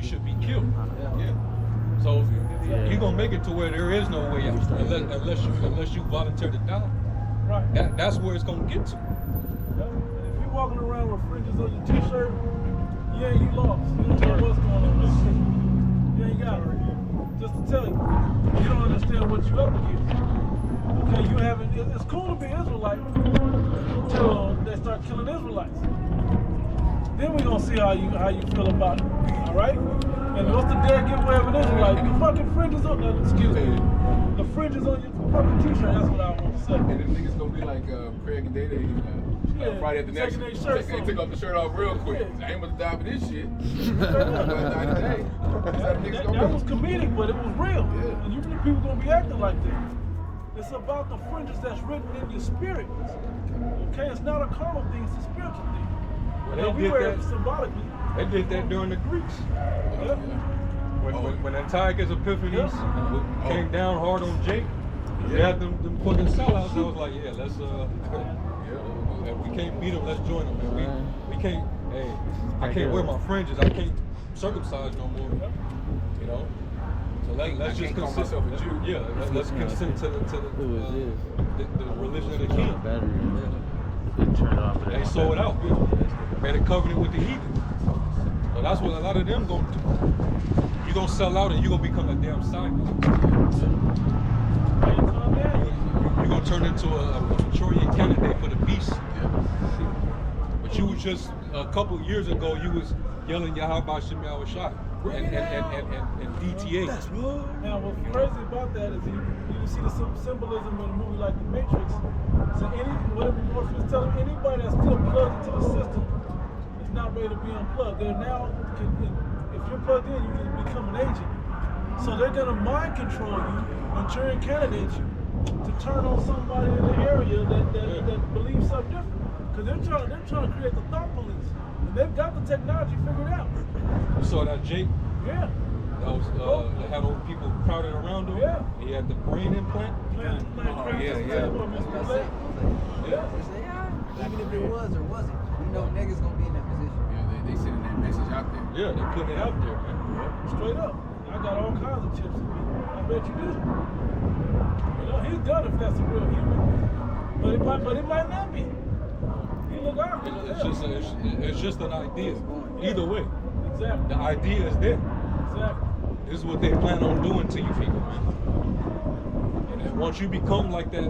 should be killed. Yeah. So you're gonna make it to where there is no way out unless you volunteer to die. Right. That's where it's gonna get to. Yeah. And if you're walking around with fringes on your t-shirt, yeah, you lost. You don't know what's going on with you. You ain't got it. Just to tell you, you don't understand what you're up against. Okay, you haven't. It's cool to be Israelite until they start killing Israelites. Then we're gonna see how you feel about it. All right? And what's the dead giveaway of an Israelite? The fucking fringes on the fringes on your fucking t-shirt. That's what I want to say. And them niggas gonna be like Craig and Day Friday at the next. They took off the shirt off real quick. I ain't gonna die for this shit. That was comedic, but it was real. Yeah. And you really people gonna be acting like that. It's about the fringes that's written in your spirit. Okay, it's not a carnal thing, it's a spiritual thing. Well, we wear it symbolically. They did that during the Greeks. Yeah. When Antiochus Epiphanes came down hard on Jake, we had them fucking sellouts. I was like, yeah, let's if we can't beat them, let's join them. Man. We can't. Hey, I can't wear my fringes. I can't circumcise no more. You know. So let's just consent. Let's consent to the religion of the king. They sold out. Made a covenant with the heathen. So that's what a lot of them gonna do. You gonna sell out and you gonna become a damn Simon. You're gonna turn into a Manchurian candidate for the beast. But you was just a couple years ago you was yelling Yahweh Shem Yahweh Shai and DTA. Now what's crazy about that is you see the symbolism in a movie like The Matrix. So whatever Morpheus telling anybody that's still plugged into the system is not ready to be unplugged. They're now, if you're plugged in, you can become an agent. So they're gonna mind control you, Manchurian candidate you, to turn on somebody in the area that believes something different. Because they're trying to create the thought police. And they've got the technology figured out. You saw that Jake? Yeah. That was they had old people crowded around him. Yeah. He had the brain implant. Yeah. Even if it was or wasn't, you know niggas gonna be in that position. Yeah, they sending that message out there. Yeah, they putting it out there, man. Yeah. Straight up. I got all kinds of chips in me. I bet you do. You know, he's done if that's a real human. But it might not be. He look out. It's just an idea. Either way. Exactly. The idea is there. Exactly. This is what they plan on doing to you people, man. And then once you become like that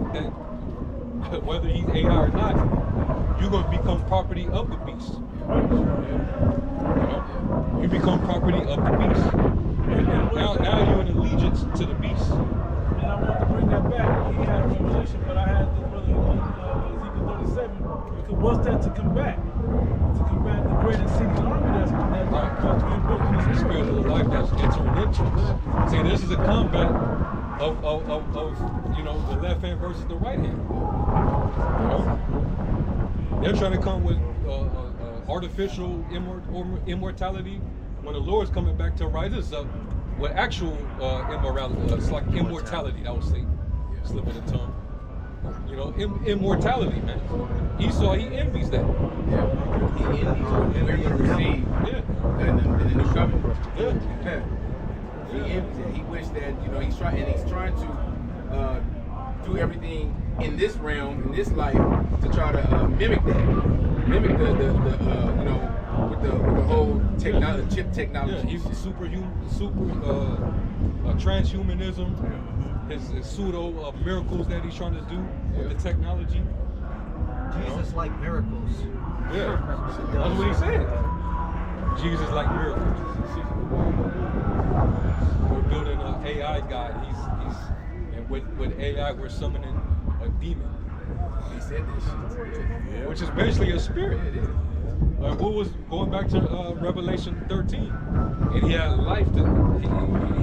whether he's AI or not, you're gonna become property of the beast. You become property of the beast. Now you're in allegiance to the beast. And I want to bring that back. He had a revelation, but I had this brother Ezekiel 37. Because what's that to combat? To combat the great exceeding army that's being built in the spirit. Spiritual life that's entering into. See, this is a combat of the left hand versus the right hand. They're trying to come with artificial immortality when the Lord's coming back to rise us up with actual immorality. It's like immortality, I would say. Slip of the tongue. You know, immortality, man. Esau, he envies that. Yeah. He envies what we're going to receive in the new covenant. Yeah. He envies that. He wishes that, he's trying to do everything in this realm, in this life, to try to mimic that. Mimic with the whole technology, chip technology. Yeah, he's transhumanism. His pseudo miracles that he's trying to do with the technology. Jesus like miracles. Yeah, that's what he said. Jesus like miracles. We're building an AI guy. And with AI we're summoning a demon. He said this shit. Which is basically a spirit. What was going back to Revelation 13, and he had life. He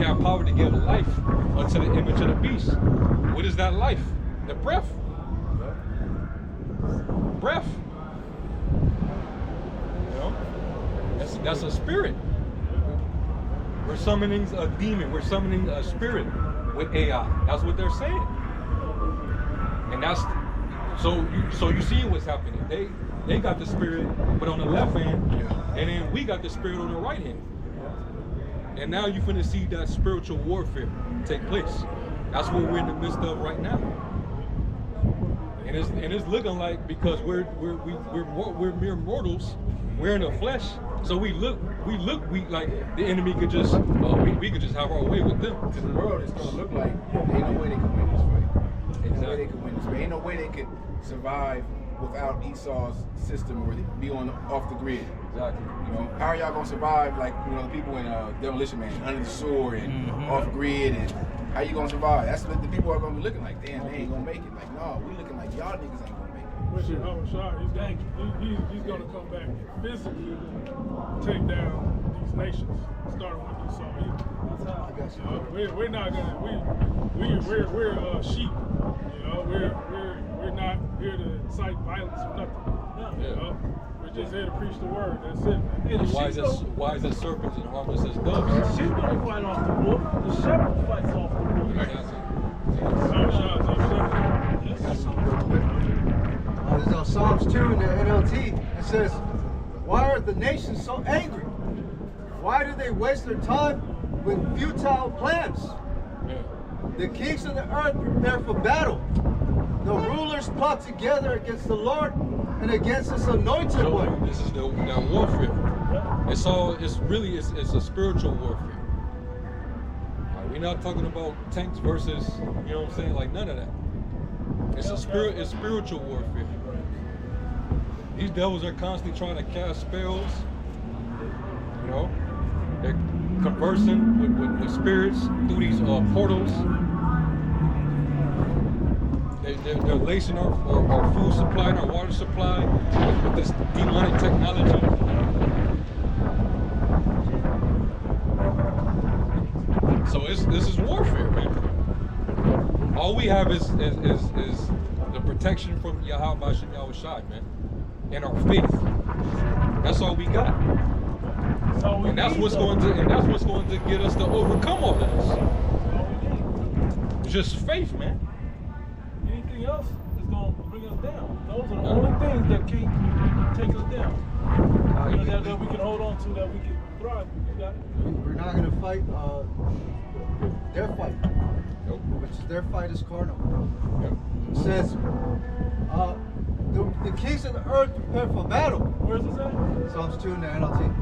had power to give life unto the image of the beast. What is that life? The breath. Breath. You know, that's a spirit. We're summoning a demon. We're summoning a spirit with AI. That's what they're saying. And that's so you see what's happening. They got the spirit, but on the left hand, and then we got the spirit on the right hand. And now you finna see that spiritual warfare take place. That's what we're in the midst of right now. And it's looking like, because we're mere mortals, we're in the flesh, so we look like the enemy could just we could just have our way with them. To the world, it's gonna look like ain't no way they can win this fight. Ain't no way they can win this fight. Ain't no way they could survive without Esau's system or be off the grid. Exactly. You know, how are y'all gonna survive like the people in Demolition Man, under the sword and off grid, and how you gonna survive? That's what the people are gonna be looking like. Damn, they ain't gonna make it. Like, no, we looking like y'all niggas ain't gonna make it. Which is he's gonna come back and physically take down these nations, starting with Esau. We're not gonna we're sheep. You know, we're not here to incite violence or nothing. You know? We're just here to preach the word. That's it. Wise as serpents and harmless as doves. The sheep don't fight off the wolf. The shepherd fights off the wolf. There's on Psalms 2 in the NLT. It says, "Why are the nations so angry? Why do they waste their time with futile plans? The kings of the earth prepare for battle. The rulers plot together against the Lord and against His anointed one." This is that warfare. It's a spiritual warfare. We're not talking about tanks versus, you know what I'm saying, like none of that. It's spiritual warfare. These devils are constantly trying to cast spells. You know, they're conversing with spirits through these portals. They're lacing our food supply and our water supply with this demonic technology. So this is warfare, man. All we have is the protection from Yahweh Bashem Yahushai, man, and our faith. That's all we got. And that's what's going to get us to overcome all of this. It's just faith, man. Anything else is going to bring us down. Those are the only things that can take us down. That we can hold on to, that we can thrive. You got it. We're not going to fight their fight, which is their fight is carnal. It says, the kings of the earth prepare for battle. Where's this at? Psalms 2 in the NLT.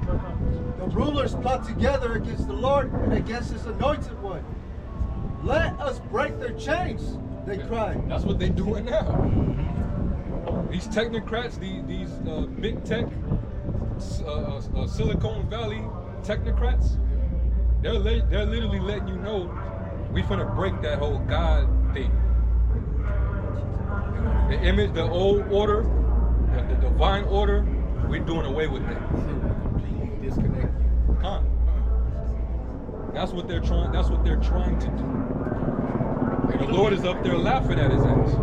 The rulers plot together against the Lord and against His anointed one. Let us break their chains, they cry. That's what they're doing now. These technocrats, these big tech, Silicon Valley technocrats, they're literally letting you know we finna break that whole God thing. The image, the old order, the divine order, we're doing away with that. Completely disconnected. That's what they're trying. That's what they're trying to do. And the Lord is up there laughing at his ass.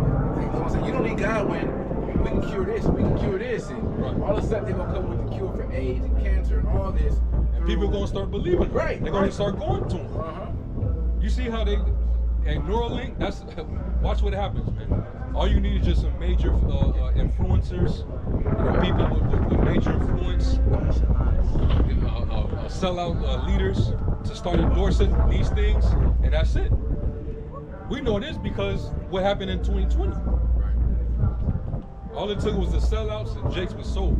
You don't need God when we can cure this, we can cure this, and all of a sudden they're gonna come with the cure for AIDS and cancer and all this. And people are gonna start believing. Right. They're gonna start going to them. You see how they and Neuralink? That's watch what happens, man. All you need is just some major influencers, people with major influence, sellout leaders to start endorsing these things, and that's it. We know this because what happened in 2020. All it took was the sellouts, and Jake was sold.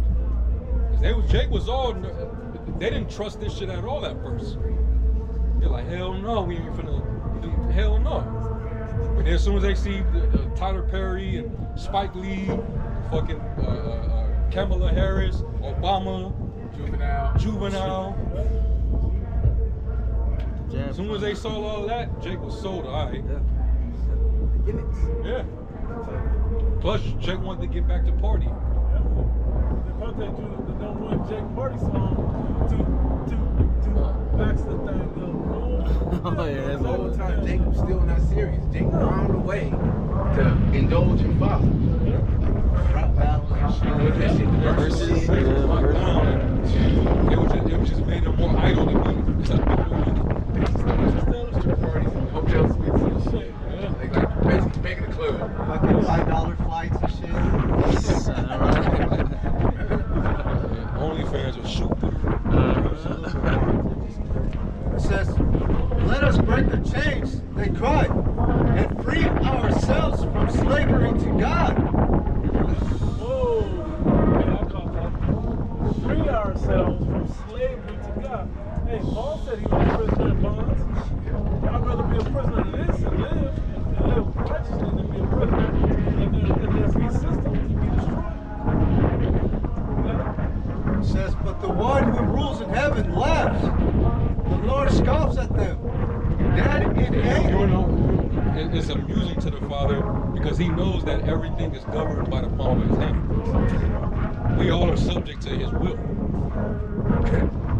Jake was all. They didn't trust this shit at all at first. They're like, hell no, we ain't finna. Hell no. But then as soon as they see Tyler Perry and Spike Lee, fucking Kamala Harris, Obama, Juvenile. As soon as they saw all that, Jake was sold. All right. Yeah. Plus, Jake wanted to get back to partying. They contact you the Don't Win Jake Party song to max the thing up. Oh yeah, that's the whole time Jacob's still not serious. Jacob found a way to indulge in folly. Rap battle and shit. Versus It was just made him more idle to me. parties and hotel suites and shit. Like basically making a club. Fucking $5 flights and shit. OnlyFans will shoot. break the chains, they cry, and free ourselves from slavery to God. Whoa. Yeah, I caught that. Free ourselves from slavery to God. Hey, Paul said he was a prisoner in bonds. I'd rather be a prisoner of this and live righteously than be a prisoner in their free system to be destroyed. Yeah. It says, but the one who rules in heaven laughs. The Lord scoffs at them. Then in anger. You know, it's amusing to the Father because he knows that everything is governed by the palm of his hand. We all are subject to his will.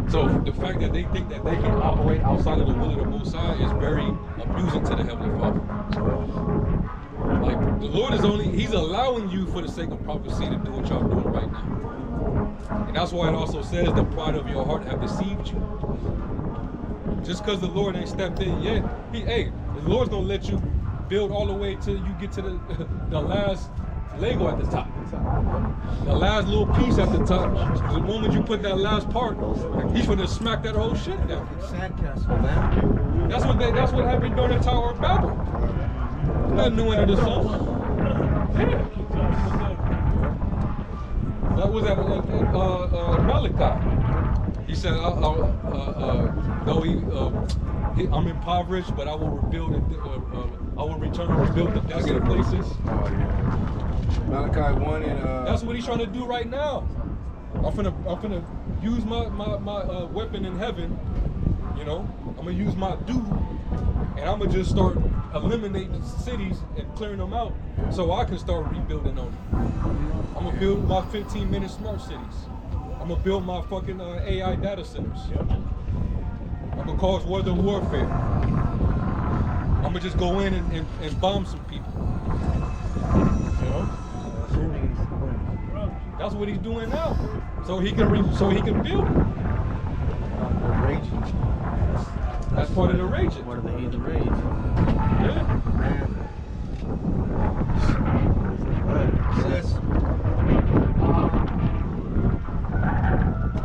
So the fact that they think that they can operate outside of the will of the Most High is very amusing to the Heavenly Father. Like, the Lord is he's allowing you for the sake of prophecy to do what y'all doing right now. And that's why it also says the pride of your heart have deceived you. Just because the Lord ain't stepped in yet, the Lord's gonna let you build all the way till you get to the last Lego at the top. The last little piece at the top. The moment you put that last part, he's gonna smack that whole shit down. Sandcastle, man. That's what happened during the Tower of Babel. Nothing new under the sun. Yeah. That was at Malachi. He said, though I'm impoverished, but I will rebuild it. I will return and rebuild the desolate places. Malachi 1 and That's what he's trying to do right now. I'm finna use my weapon in heaven. You know, I'm gonna use my dude, and I'm gonna just start eliminating cities and clearing them out, so I can start rebuilding on them. I'm gonna build my 15-minute smart cities. I'm gonna build my fucking AI data centers. I'm gonna cause weather warfare. I'm gonna just go in and bomb some people. You know? That's what he's doing now. So he can build. That's part of the raging. Part of the heathen rage. Yeah. Says,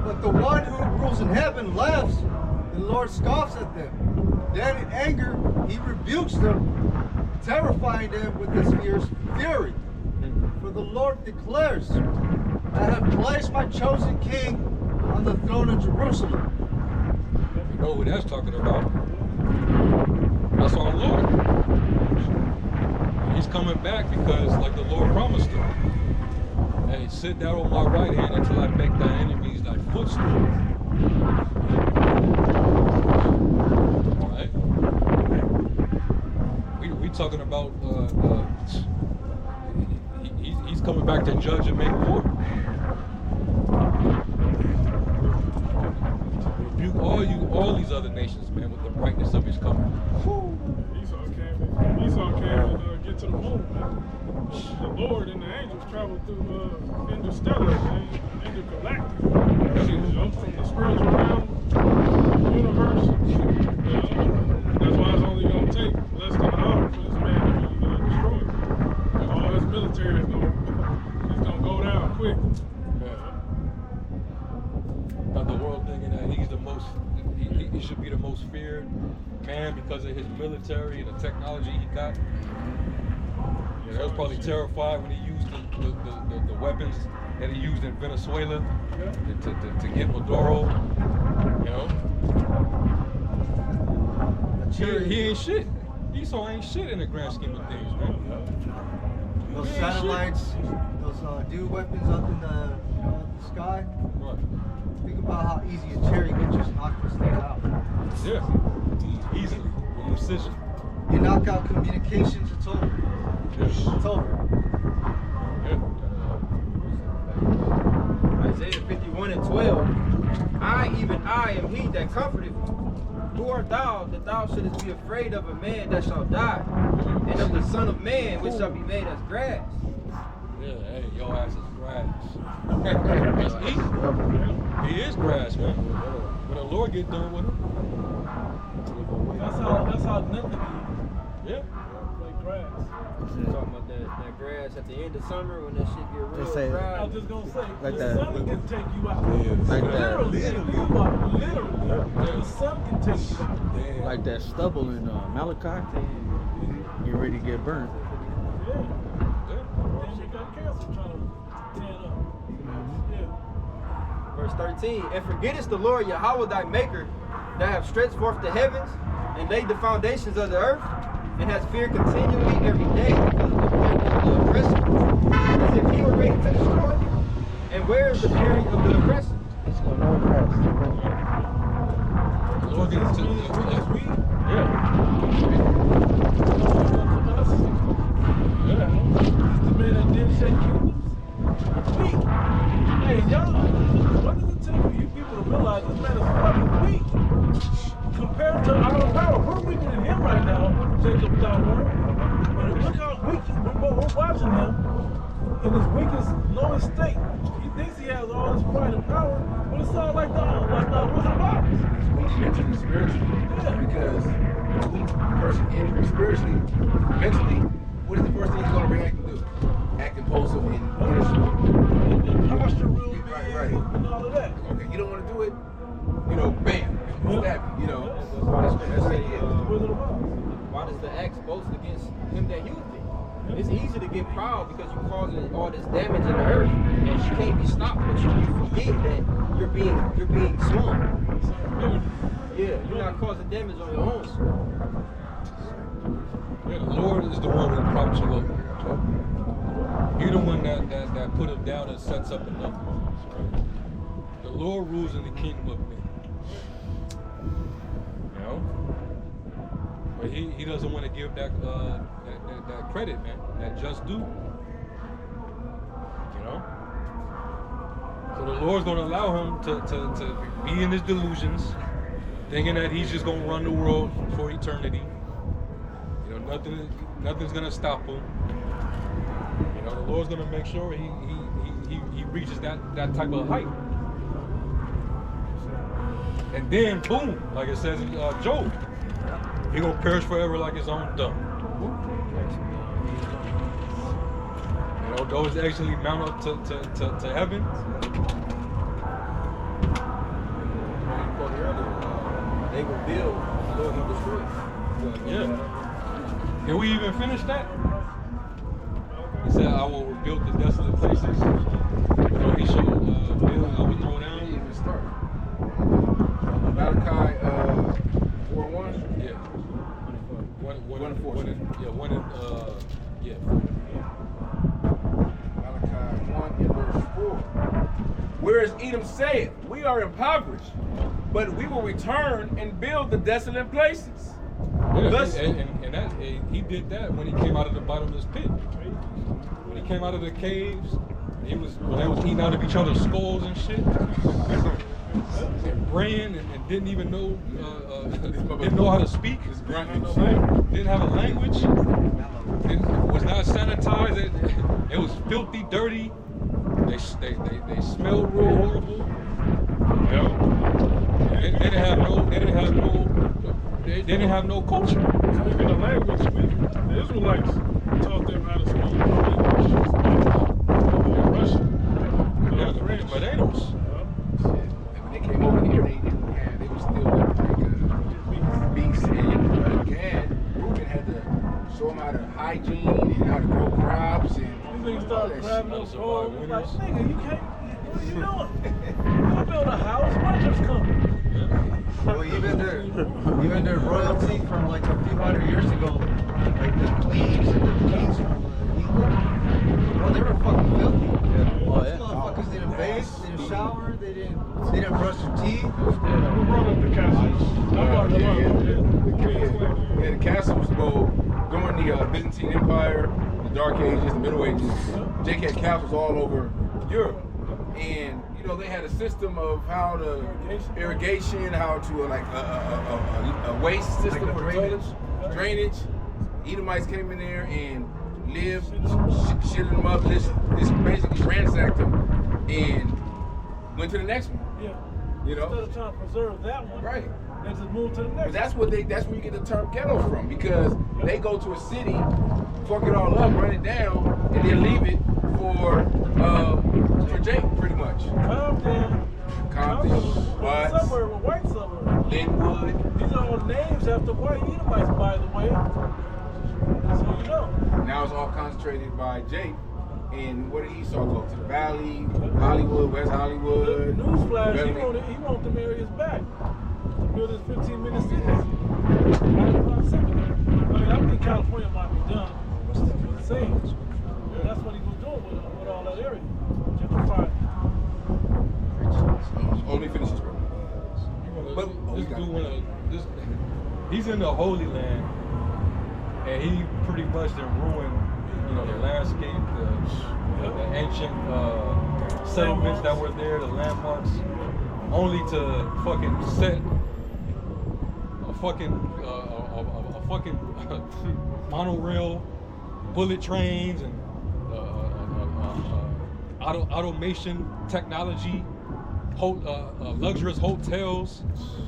but the one who rules in heaven laughs, the Lord scoffs at them. Then in anger, he rebukes them, terrifying them with his fierce fury. For the Lord declares, I have placed my chosen king on the throne of Jerusalem. You know who that's talking about? That's our Lord. He's coming back because, like the Lord promised him, hey, sit down on my right hand until I make thy enemies thy footstool. All right? We talking about he's coming back to judge and make war. Rebuke all these other nations, man, with the brightness of his coming. Esau came and get to the moon, man. The Lord and the angels traveled through interstellar and intergalactic. From the spiritual realm, universe. That's why it's only going to take less than an hour for this man to be destroyed. All his military is going to go down quick. Got the world thinking that he's the most, he should be the most feared man because of his military and the technology he got. Yeah, they was probably terrified when he used the weapons that he used in Venezuela to get Maduro. You know, he ain't shit. Esau ain't shit in the grand scheme of things, man. Those satellites, those dude weapons up in the sky. Right. Think about how easy a cherry can just knock those things out. Yeah, easily, with precision. You knock out communications, it's over. Yeah. It's over. Yeah. Isaiah 51:12. Even I am he that comforteth thee. Who art thou that thou shouldest be afraid of a man that shall die, and of the Son of Man which shall be made as grass? Yeah, hey, your ass is grass. That's easy. He is grass, man. When the Lord get done with him. That's how nothing is. Yeah. Like grass. Talking about that grass at the end of summer when that shit get real say- dry. I was just gonna say, Like the that. sun can take you out. Like that. Literally, the sun can take you out. Like that stubble in Malachi. You ready to get burnt. Yeah. Then you got cancer trying to tan up. Yeah. Verse 13, and forgettest the Lord Yahweh thy maker, that have stretched forth the heavens, and laid the foundations of the earth, and has feared continually every day because of the oppressor, as if he were ready to destroy. And where is the fury of the oppressor? It's going on past. The Lord gets to Yeah. yeah. Yeah. He's the man that did shake kingdoms. Weak. Hey, y'all, what does it take for you people to realize this man is fucking weak? Compared to our power, we're weaker than him right now, Jacob without word. And look how weak we're watching him in his weakest, lowest state. He thinks he has all this pride and power, but it's all like the Wizard of Oz. Weak mentally, spiritually. Yeah. Because a weak person injured spiritually, mentally, what is the first thing he's going to react and do? Act impulsive and irritable. And posture real big Right. and all of that. Okay, you don't want to do it, you know, bam, stab you, you know. That's why the scripture say, Wizard of Oz. why does the axe boast against him that used it? It's easy to get proud because you're causing all this damage in the earth, and you can't be stopped. But you forget that you're being small. Yeah, you're not causing damage on your own. Yeah, the Lord is the one who props you up. He's the one that put him down and sets up another one. The Lord rules in the kingdom of men. You know? But he doesn't want to give that credit, man, that just due. You know? So the Lord's gonna allow him to be in his delusions, thinking that he's just gonna run the world for eternity. You know, nothing's gonna stop him. You know, the Lord's gonna make sure he reaches that type of height. And then boom, like it says in Job, he gonna perish forever like his own dung. You know, those actually mount up to heaven. They will build, the Lord will destroy. Yeah. Can we even finish that? He said, I will rebuild the desolate places. So he shall build, I will throw down. Even start. Malachi 4:1. Yeah. One and four. Malachi 1 and verse 4. Whereas Edom saith, we are impoverished, but we will return and build the desolate places. Yeah, Thus- he did that when he came out of the bottomless pit. When he came out of the caves, they was eating out of each other's skulls and shit. And praying and didn't even know didn't know how to speak. Didn't have a language. It was not sanitized. It was filthy, dirty. They smelled real horrible. You know? They didn't have no culture. Speaking of language, the Israelites taught them how to speak English, Russian, French. But they don't. And when they came over here, they were still like beasts. And again, Reuben had to show them how to hygiene and how to grow crops. And These niggas started grabbing up poles. Like, nigga, you can't. What are you doing? You build a house, winter's coming. Well, even their royalty from like a few hundred years ago, like the queens and the kings from England, well, they were fucking filthy. Oh, These yeah. motherfuckers didn't bathe, they didn't shower, they didn't brush their teeth. Who brought up the castle? The castle was during the Byzantine Empire, the Dark Ages, the Middle Ages. Jake had castles all over Europe, and you know they had a system of how to irrigation, how to a waste system Like a for the toilets, drainage. Edomites came in there and lived, shitted them up, just basically ransacked them, and went to the next one. Yeah. You know? Instead of trying to preserve that one, Right. and just move to the But next. that's where you get the term ghettos from, because they go to a city, fuck it all up, run it down, and then leave it for Jake, pretty much. Compton, Watts, suburb, a white suburb. Linwood. These are all names after white Edomites, by the way. So you know. Now it's all concentrated by Jake. And where did Esau go? To the Valley, Hollywood, West Hollywood. Newsflash, Beverly. he want them areas back. To build his 15-minute cities. Right across Pacific. I mean, I think California might be done. But the same. That's what he was doing with all that area. Gentrified. Oh, let me finish this, bro. But This dude he's in the Holy Land, and he pretty much done ruined, you know, the landscape, the ancient settlements that were there, the landmarks, only to fucking set a fucking monorail, bullet trains, and automation technology, luxurious hotels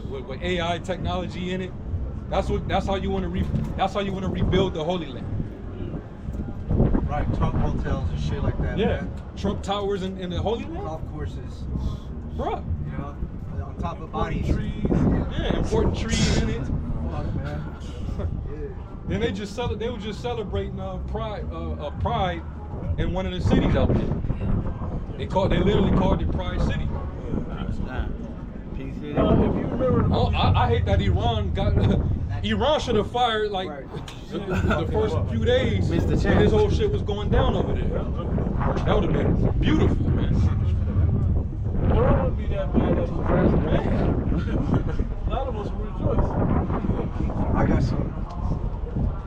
with AI technology in it. That's how you want to rebuild the Holy Land. Right, Trump hotels and shit like that. Yeah, Man. Trump Towers in the Holy Land, Golf courses, bruh. you know, on top of bodies. Trees. Yeah, important trees in it. Fuck, man. Yeah. Then they were just celebrating Pride in one of the cities out there. They literally called it Pride City. Nah. PC. If you remember the Oh, I hate that Iran should have fired like the first few days when Mr. this Chance. whole shit was going down over there. That would have been beautiful, man. the world wouldn't be that bad as it was. A lot of us would rejoice. I got some.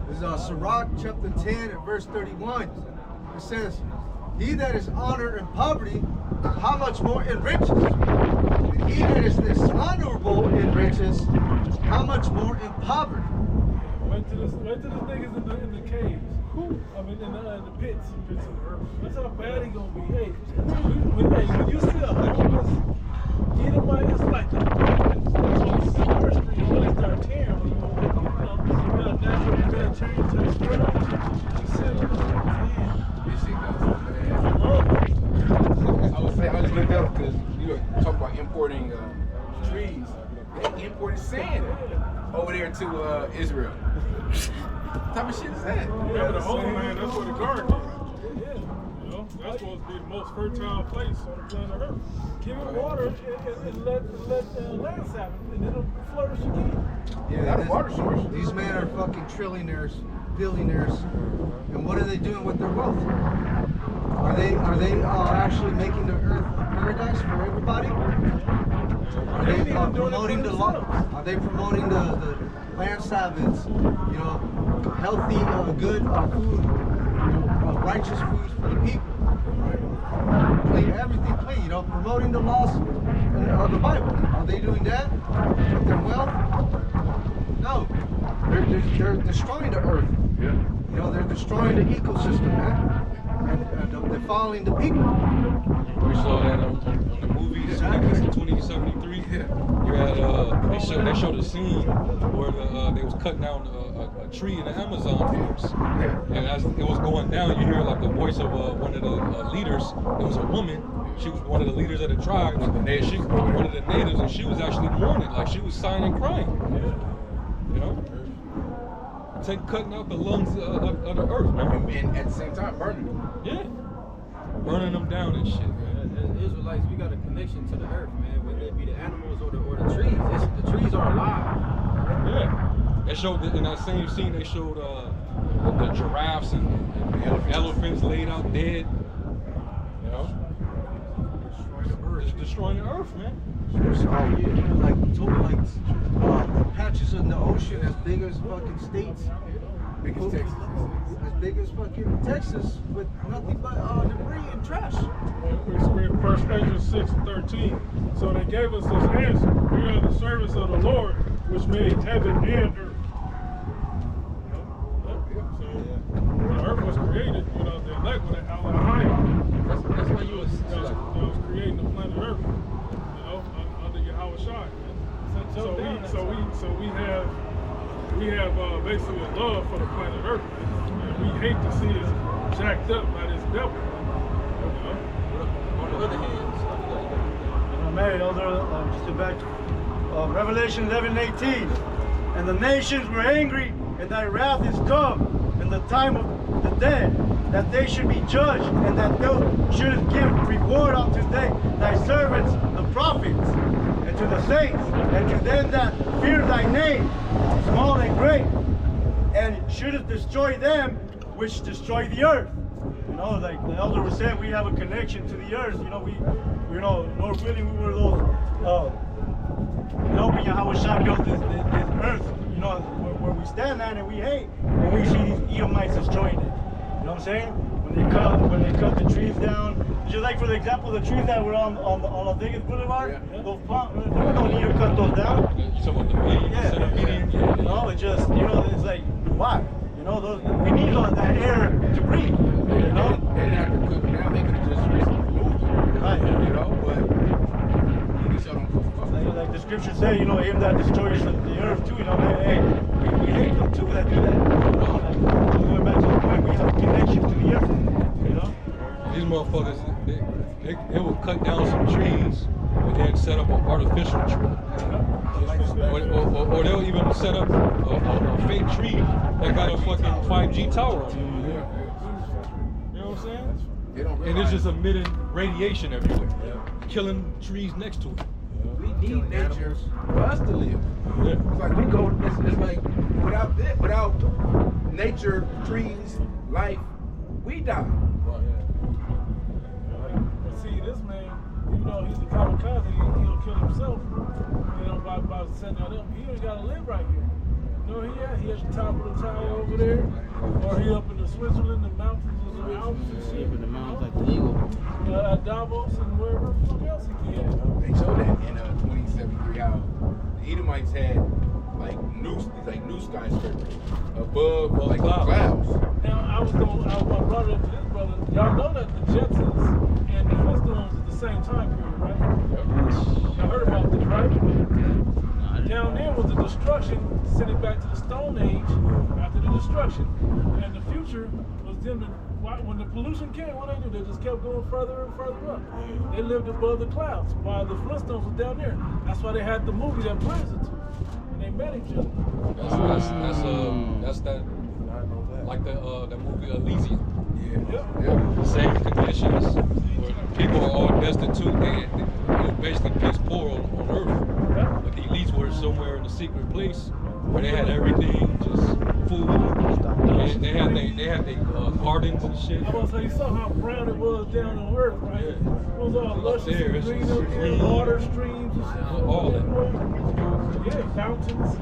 This is Sirach chapter 10 and verse 31. It says, "He that is honored in poverty, how much more in riches? And he that is dishonorable in riches, how much more in poverty?" Wait till this niggas in the caves. I mean, in the pits. That's how bad he gonna be. Hey, when you see a homeless Edomite, it's like on the street, you really start tearing when you got a natural humanitarian type spread out. You sit on the This shit goes bad. I was looking up because you were talking about importing trees. They imported sand over there to Israel. What type of shit is that? Yeah, the Holy Land, that's where the garden is. You know, that's supposed to be the most fertile place on the planet Earth. Give it water and let lands happen, and it'll flourish again. Yeah, that's a water source. These men are fucking trillionaires, billionaires, and what are they doing with their wealth? Are they actually making the earth a paradise for everybody? Are they promoting the law? Are they promoting the land savage? You know, healthy, good food, righteous foods for the people. Clean, everything clean. You know, promoting the laws of the Bible. Are they doing that with their wealth? No, they're destroying the earth. Yeah. You know, they're destroying the ecosystem, man, and defiling the people. We saw that on the movies, 2073. Yeah. You had they showed a scene where they was cutting down a tree in the Amazon forest, and as it was going down, you hear like the voice of one of the leaders. It was a woman. She was one of the leaders of the tribe. One of the natives, and she was actually mourning, like she was sighing and crying. You know, cutting out the lungs of the earth, man. And at the same time, burning them. Yeah, burning them down and shit, man. As Israelites, we got a connection to the earth, man. Whether it be the animals or the trees. The trees are alive. Yeah. They showed in that same scene. They showed the giraffes and the elephants laid out dead. You know, just destroying the earth, man. Like patches in the ocean as big as fucking states. Big as Texas. As big as fucking Texas with nothing but debris and trash. We read 1 Ezra 6:13. So they gave us this answer. We are the servants of the Lord, which made heaven and earth. So when the earth was created, you know, the elect were out of high. That's why you was was creating the planet Earth. You know, under your Shard. So we have basically a love for the planet Earth, and we hate to see it jacked up by this devil. On the other hand, Mary, Elder, just to back Revelation 11:18. And the nations were angry, and thy wrath is come, and the time of the dead, that they should be judged, and that thou shouldest give reward unto thy servants, the prophets, and to the saints, and to them that fear thy name, small and great, and shouldest destroy them which destroy the earth. You know, like the elder was saying, we have a connection to the earth. You know, Lord willing, we were those helping Yahushua build this earth. You know, where we stand at and we hate, and we see these Edomites destroying it. You know what I'm saying? When they cut the trees down, just like for the example, the trees that were on Las Vegas Boulevard, those palms, we don't need to cut those down. you talking about the median, Yeah. No, it's just, you know, it's like, why? You know, we need that air to breathe. You know? They didn't have to cut them down. They could have just removed them. Right. You know, but you saw them for fuck. Like the scriptures say, you know, him that destroys the earth too, you know, hey, we hate them too that do that. You know, like, going back to the point, we have a connection to the earth, you know? these motherfuckers, they will cut down some trees and then set up an artificial tree. Or they'll even set up a fake tree that got a fucking 5G tower on it. You know what I'm saying? They don't And it's just emitting radiation everywhere, killing trees next to it. We need nature for us to live. Yeah. It's like it's like without nature, trees, life, we die. But see, this man, you know, he's a kamikaze. He'll kill himself, you know, by setting that up. He ain't gotta live right here. You know, he at the top of the tower over there, or he up in the Switzerland, the mountains of the Alps and shit. In the mountains like the eagle. At Davos and wherever the fuck else he can. They showed that in 2073 how the Edomites had like new skyscrapers above like clouds. Now I brought it up to this brother. Y'all know that the Jetsons and the Flintstones is the same time period, right? Y'all heard about this, right? Down there was the destruction, sent it back to the Stone Age after the destruction. And the future was them when the pollution came, what they do? They just kept going further and further up. They lived above the clouds while the Flintstones was down there. That's why they had the movie that brings it to. And they met each other. That's that, like the movie Elysium. Yeah. Same conditions where people are all destitute. They were basically piss poor on Earth. But the elites were somewhere in a secret place where they had everything, just food. And they had their gardens and shit. I was gonna say, you saw how brown it was down on Earth, right? Yeah. It was all luscious there, and it's green just up there, green. water streams and shit. All that. Yeah, fountains.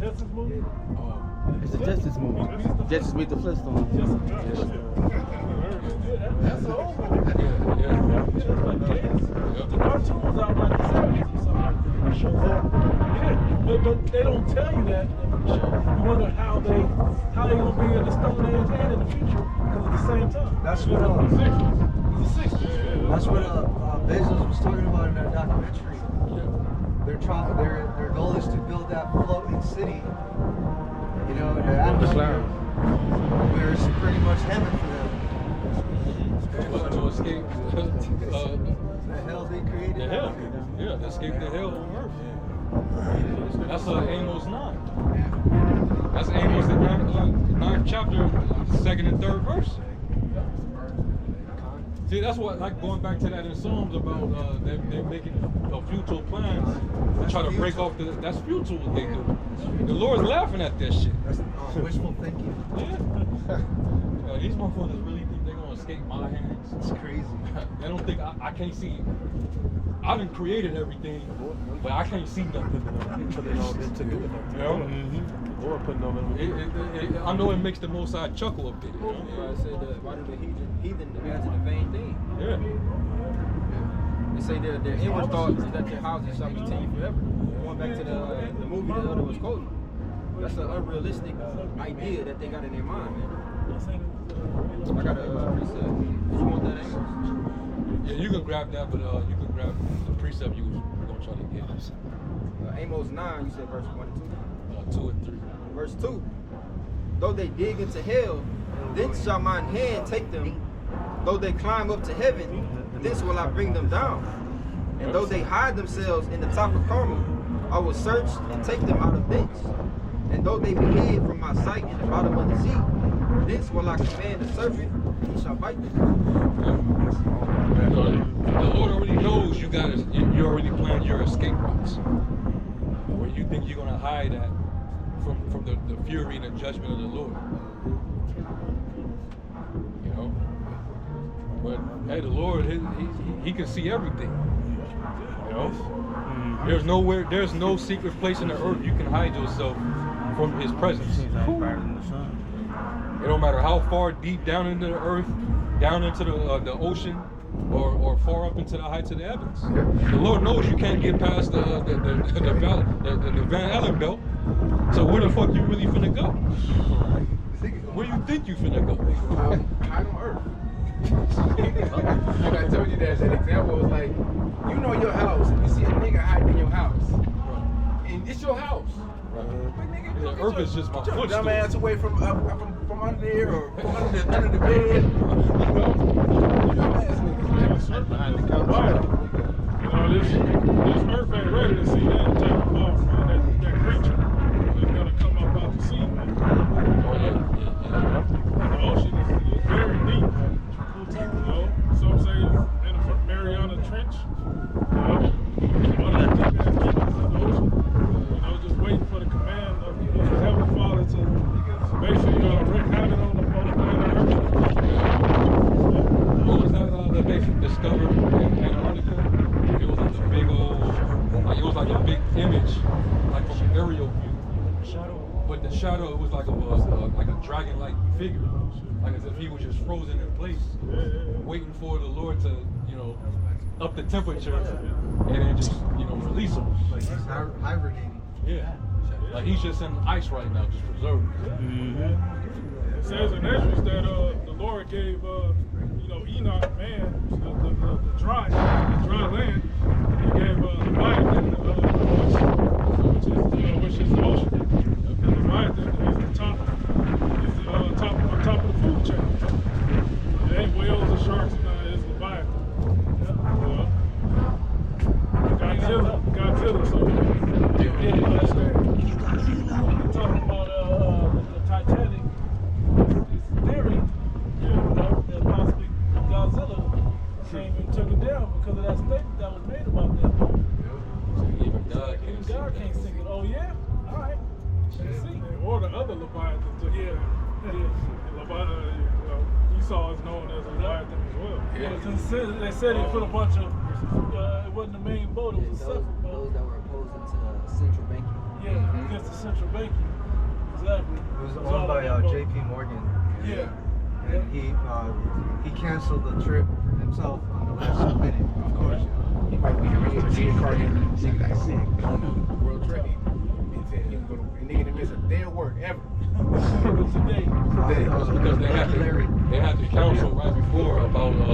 Jetsons movie? It's a Justice movie. Justice meet the Flintstones. That's old. Yeah. The cartoon was out like the 70s or something. Yeah, but they don't tell you that. You wonder how they gonna be in the Stone Age and in the future because at the same time. That's what the 60s. That's what Bezos was talking about in that documentary. Their goal is to build that floating city, you know, in the atmosphere, where it's pretty much heaven for them. To escape The hell they created. the hell. Yeah, to escape the hell on Earth. That's Amos 9. That's Amos the 9th chapter, 2nd and 3rd verse. See, that's what, like going back to that in Psalms about they're making futile plans to try to break off that's futile what they do. The Lord's laughing at that shit. That's wishful thinking. Yeah. These motherfuckers really think they're gonna escape my hands. It's crazy. They don't think I can't see. I done created everything, but I can't see nothing. Putting all this to do with You know? Lord putting all them. I know it makes the most side chuckle a bit. You know? I said why do the heathen imagine a vain thing? Yeah. They say their inward thoughts is that their houses shall continue forever. Going back to the movie the other was quoting. That's an unrealistic idea that they got in their mind, man. I got a precept. Did you want that angle? Yeah, you can grab that, but you can grab the precept you was gonna try to get. Amos 9, you said verse 1 and 2. 2 and 3. Verse 2. Though they dig into hell, thence shall mine hand take them. Though they climb up to heaven, thence will I bring them down. And though they hide themselves in the top of Carmel, I will search and take them out of thence. And though they be hid from my sight in the bottom of the sea, thence will I command the serpent, he shall bite them. The Lord already knows you already planned your escape routes. Where you think you're gonna hide at from the fury and the judgment of the Lord. You know? But hey, the Lord, he can see everything. You know? There's no secret place in the earth you can hide yourself from his presence. It don't matter how far deep down into the earth, down into the ocean, or far up into the heights of the heavens. The Lord knows you can't get past the Van Allen belt. So where the fuck you really finna go? Where you think you finna go? Hide on earth. Like I told you that as an example, it's like, you know your house, and you see a nigga hiding in your house. And it's your house. But nigga, The earth is just my footstool. Dumb ass away from under there or from under the bed. You know? Dumb ass niggas. Behind the couch. You know, this earth ain't ready to see that type of off, man. That creature that's gonna come up out the sea, man. The ocean is very deep. You know, some say in the Mariana Trench. You know, one of the deep ass creatures in the ocean. You know, just waiting for the command of the Heavenly Father to basically wreak havoc on the planet Earth. What was that they discovered in Antarctica? It was like a big old, like it was like a big image, like from an aerial view. But the shadow, it was like a dragon-like figure, like as if he was just frozen in place, waiting for the Lord to, you know, up the temperature and then just, you know, release him. Like he's hibernating. Yeah, like he's just in ice right now, just preserved. It says in Exodus that the Lord gave you know, Enoch, man, the dry land. He gave Leviathan, which is the ocean. And Leviathan is the top of the food chain. It ain't whales or sharks, it's Leviathan. Godzilla, so you understand. Talking about the Titanic, this theory, that possibly Godzilla came and took it down because of that statement that was made about that. Even God can't sink it. Oh yeah? Alright. Let's see. Or the other Leviathan too. Yeah. Leviathan, Esau is known as a Leviathan as well. Yeah. They said he put a bunch of it wasn't the main boat, it was a separate boat. Those that were opposing to central banking. Yeah, against the central banking. Exactly. It was owned by J.P. Morgan. Yeah. And he canceled the trip himself on the last minute. Of course. He might be the reincarnated nigga that's sick on the World Trade. And said he was going to, nigga didn't miss a day of work ever. Today. because they had the council right before about the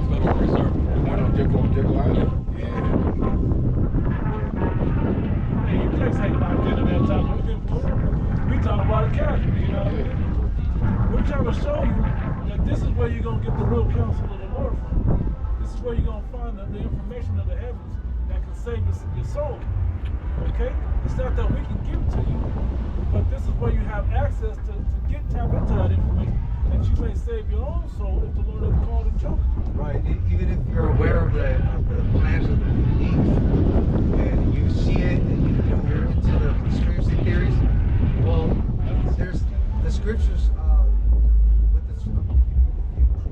Federal Reserve. The one on Jekyll Island? Yeah. Hey, you guys hate about getting that topic. We talk about a casualty, you know what I mean? We're trying to show you that this is where you're going to get the real counsel of the Lord from. This is where you're going to find the information of the heavens that can save your soul. Okay? It's not that we can give it to you, but this is where you have access to tap into that information, that you may save your own soul if the Lord has called and chosen you. Right. Even if you're aware of the plans of the belief, and you see it, and you're into the conspiracy theories, well, there's the scriptures.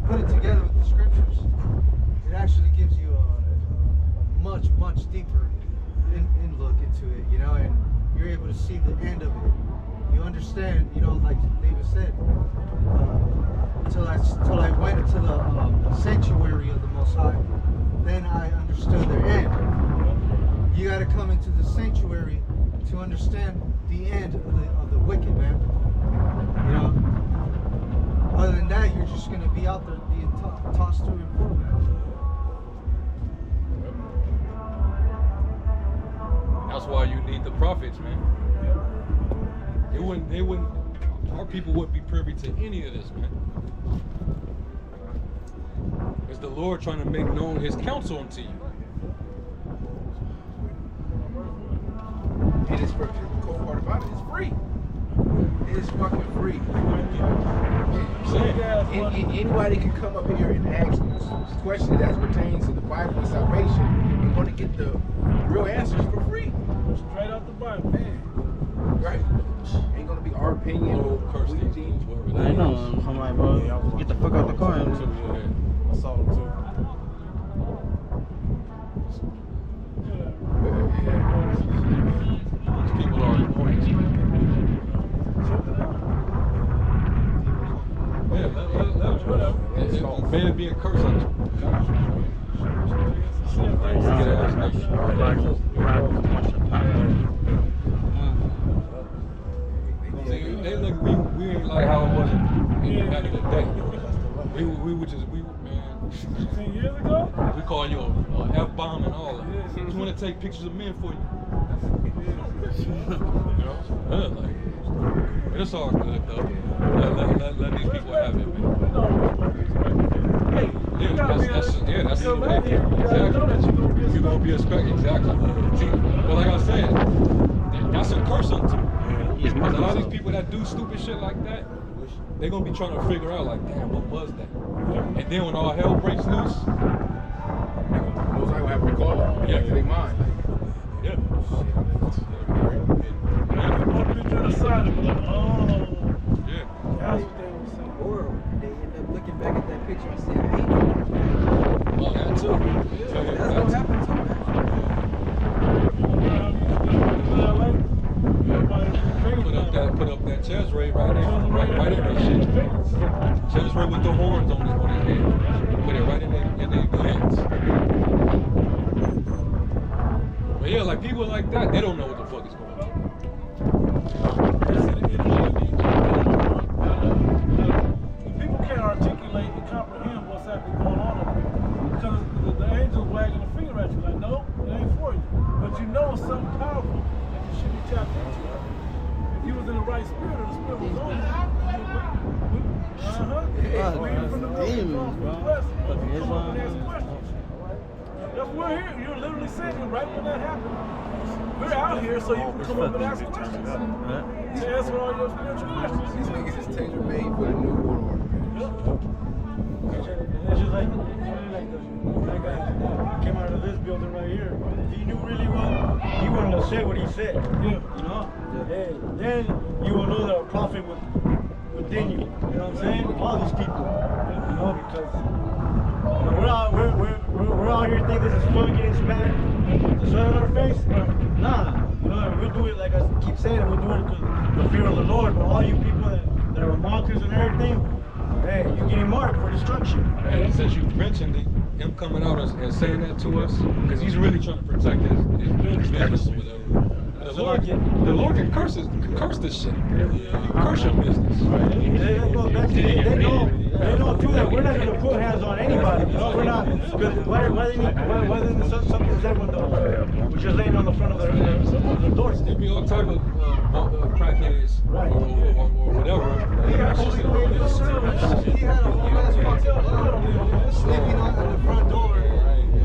Put it together with the scriptures, it actually gives you a much deeper in look into it, you know, and you're able to see the end of it. You understand, you know, like David said, until I went into the sanctuary of the Most High, then I understood their end. You got to come into the sanctuary to understand the end of the wicked, man. You know, Other than that, you're just gonna be out there being tossed to and fro. That's why you need the prophets, man. They wouldn't, our people wouldn't be privy to any of this, man. It's the Lord trying to make known his counsel unto you. And it's for the cool part about it, it's free. It is fucking free. Anybody can come up here and ask questions as pertains to the Bible and salvation and want to get the real answers for free. Straight out the Bible. Man. Right. Ain't gonna be our opinion or Curse we these think. fools, whoever they I know. are. I'm like, bro, get the fuck out the car. So, And, yeah. I saw them too. These people are annoying. Yeah, let them. Man being cursed on you. Get ass See, they look, we ain't like how it was back in the day. We would just, man, 10 years ago? we call you a F-bomb and all that. Just want to take pictures of men for you. You know? Like, it's all good, though. Let these people have it, man. Yeah, that's the way. Exactly. You're going to be expected. Exactly. See, but like I said, that's a curse unto you. Because a lot of these people that do stupid shit like that, they're going to be trying to figure out, like, damn, what was that? And then when all hell breaks loose, Most likely have to recall it. Yeah. To their mind. yeah. One picture on the side of it, like, oh. Yeah. That's what they were saying. Or they end up looking back at that picture and saying, hey, Well, that too. that's what happened to me. Put up that chest ray right there, right in that shit. Chest ray with the horns on his head. Put it right in their hands. But yeah, like people like that, they don't know what the fuck is going on. People can't articulate and comprehend what's actually going on up here. Because the angel's wagging a finger at you, like, no, it ain't for you. But you know it's something powerful that you should be tapped into. If you was in the right spirit, or the spirit was on you, reading from the book, from the west, come up and ask questions. That's why we're here. You're literally sitting right when that happened. We're out here so you can come up and ask questions. To answer all your spiritual questions. These niggas is tailor made for the new world order. It's just like that guy came out of this building right here. If he knew really well, he wouldn't have said what he said. Yeah. You know? Then you will know that a prophet within you. You know what I'm saying? All these people. You know, because we're out here thinking this is fun getting spat, the sun on our face. Nah. You know, we do it like I keep saying, we do it because the fear of the Lord. But all you people that are mockers and everything, hey, you're getting marked for destruction. And since you mentioned him coming out and saying that to us, because he's really trying to protect his business or whatever. The Lord can curse this shit. He can curse your business. They know too that we're not going to put hands on anybody. You know, we're not. Because why something said when we're just laying on the front of the doors. There'd be all type of crackheads or whatever. He had a whole ass fucking sleeping on the front door.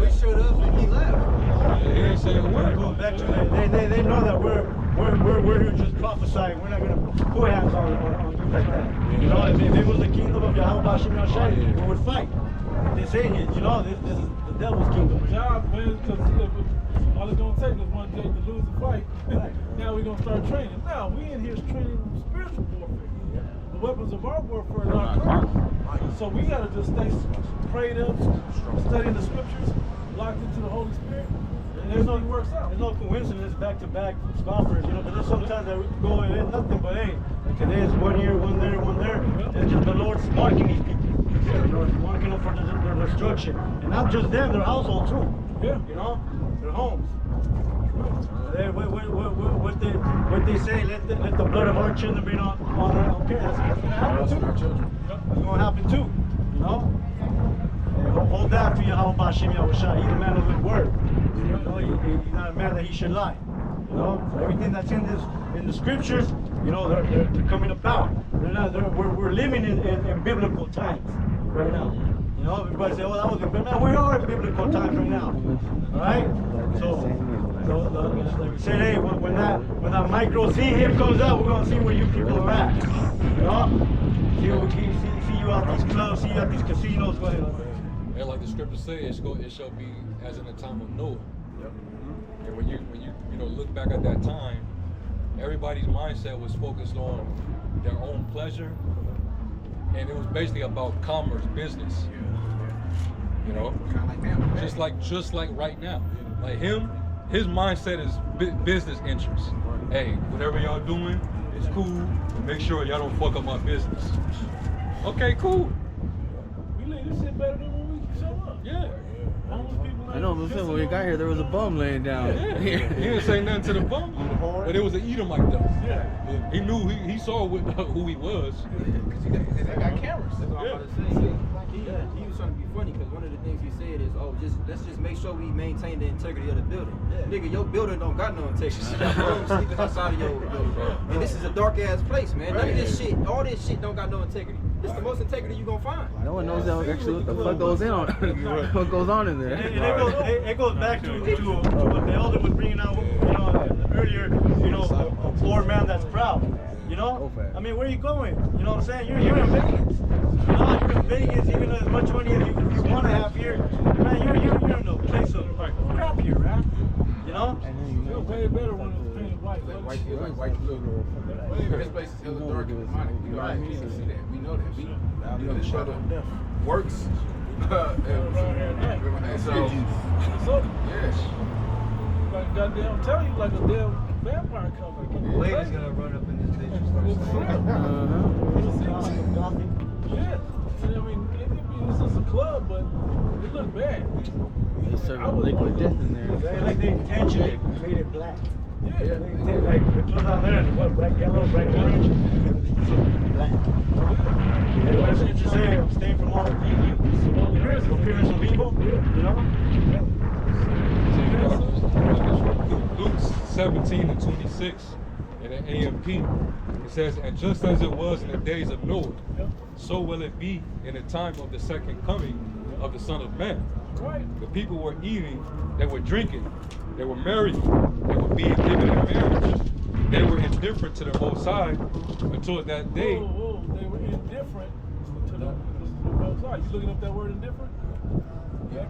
We showed up and he left. He ain't saying a word. Going back to they know that we're here just prophesying. We're not going to put hands on you like that. You know, if it was the kingdom of Yahweh Bashim Yashai, we would fight. They say, you know, this is the devil's kingdom. Job, man, because all it's going to take is one day to lose the fight. Now we're going to start training. Now, we in here is training spiritual warfare. The weapons of our warfare are not carnal. So we got to just stay prayed up, studying the scriptures, locked into the Holy Spirit. There's no coincidence back-to-back scoffers, you know, but there's sometimes that we go and it's nothing but, hey, today is one here, one there, one there. It's just the Lord's marking these people. The Lord's marking them for their destruction. And not just them, their household too. Yeah. You know, their homes. What they say? Let the blood of our children be on our. Okay, that's gonna happen too. Our children. That's gonna happen too. You know. Hold that for you. How about Shimmy Awashai? He's a man of his word. You know, he's not a man that he should lie. You know, everything that's in the scriptures, you know, they're coming about. We're living in biblical times right now. You know, everybody say, "Oh, that was biblical." Man, we are in biblical times right now. All right. So like we said, hey, when that micro see him comes out, we're gonna see where you people are at. You know, see you out these clubs, see you out these casinos. Go ahead. And like the scripture says, it shall be as in the time of Noah. Yep. And when you look back at that time, everybody's mindset was focused on their own pleasure, and it was basically about commerce, business. You know, Kind of like now. just like right now, like his mindset is business interests. Hey, whatever y'all doing, it's cool. But make sure y'all don't fuck up my business. Okay, cool. We leave this shit better than when we show up. Yeah. Homeless people I know, but when we got here, there was a bum laying down. Yeah. He didn't say nothing to the bum, but it was an Edomite though. Yeah. He knew he saw who he was. Because they got cameras. That's what I'm about to say. He was trying to be funny because one of the things he said is, "Oh, let's just make sure we maintain the integrity of the building." Nigga, your building don't got no integrity. You got rooms sleeping outside of your building. And this is a dark ass place, man. None of this shit, all this shit don't got no integrity. This the most integrity you gonna find. No one knows actually what the fuck goes what goes on in there. And it goes back to what the elder was bringing out, you know, earlier. You know, a poor man that's proud. You know, I mean, where are you going? You know what I'm saying? You're in Vegas. You know, you're in Vegas. Even as much money as you want to have here, man, you're in a place of crap here, man. You know? Feel way better when it's painted white. White blue. This place is hella dark and demonic. You know, we can see that. We know that. You know, this brother works. And so, yes. Like goddamn, tell you like a damn vampire cover. Lady's gonna run up in this bitch and start Yeah. I mean, it's just a club, but it look bad. They serve liquid death in there. Like they intentionally made it black. Yeah. Like the clothes out there, what, black, yellow, black, orange, black. And what did you say? Abstain from all appearance of evil, you know? Luke 17:26 in the AMP, it says, "And just as it was in the days of Noah, so will it be in the time of the second coming of the Son of Man." Right. The people were eating, they were drinking, they were marrying, they were being given in marriage. They were indifferent to the Most High until that day. Whoa, they were indifferent to the Most High. You looking up that word indifferent? Yeah.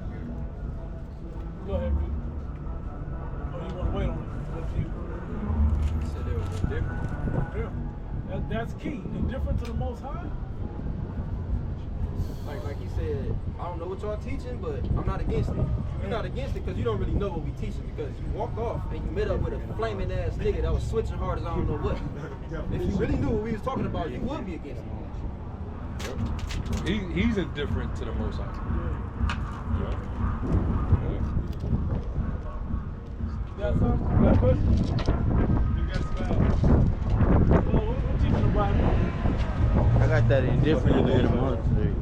Go ahead, read. Oh, you want to wait on it? He said they were different. Yeah. That's key. Indifferent to the Most High? Like he said, I don't know what y'all teaching, but I'm not against it. You're not against it because you don't really know what we teaching, because you walked off and you met up with a flaming ass nigga that was switching hard as I don't know what. If you really knew what we was talking about, you would be against it. He's indifferent to the Most High. Yeah. Got something? You got a question? You got some? Well, we're teaching the Bible. I got that indifferent in the monster.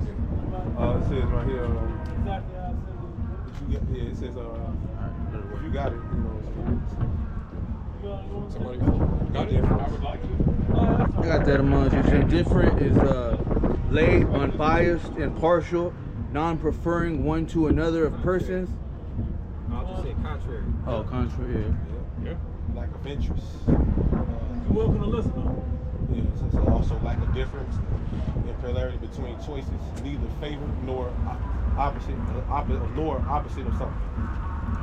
It says right here, Exactly how I said it. it says, if you got it, you know. Somebody got it? I would like to. I got that amongst you. Indifferent is laid, unbiased, impartial, non-preferring one to another of persons. I'll just say contrary. Oh, contrary. Yeah. Lack of interest. You're welcome to listen though. Yeah, so also lack of difference in polarity between choices, neither favor nor opposite of something.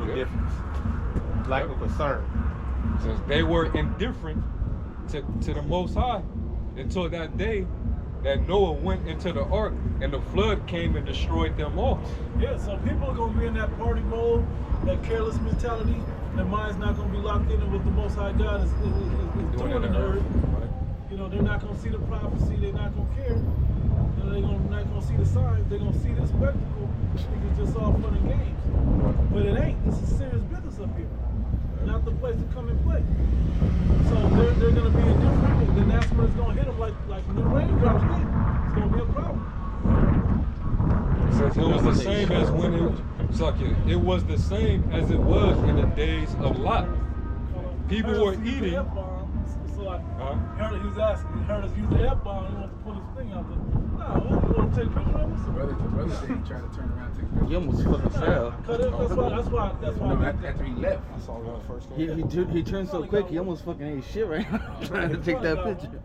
Indifference. Lack of concern. Since they were indifferent to the Most High until that day that Noah went into the ark and the flood came and destroyed them all. Yeah, so people are going to be in that party mode, that careless mentality. Their mind's not going to be locked in with the Most High God is doing in the earth. You know, they're not going to see the prophecy. They're not going to care. You know, they're not going to see the signs. They're going to see the spectacle. It's just all fun and games. But it ain't. It's a serious business up here. Not the place to come and play. So they're going to be indifferent, and then that's when it's going to hit them like when the raindrops hit. It's going to be a problem. It was the same as when it was the same as it was in the days of Lot. People were eating. So I heard he was asking. He heard us use the F-bomb. He wanted to pull his thing out there. Nah, we want to take a picture of us. The brother said he tried to turn around and take a picture. You almost fucking fell. That's why. No, after he left. I saw him on the first game. He turned so quick, he almost fucking ate shit right now trying to take that picture.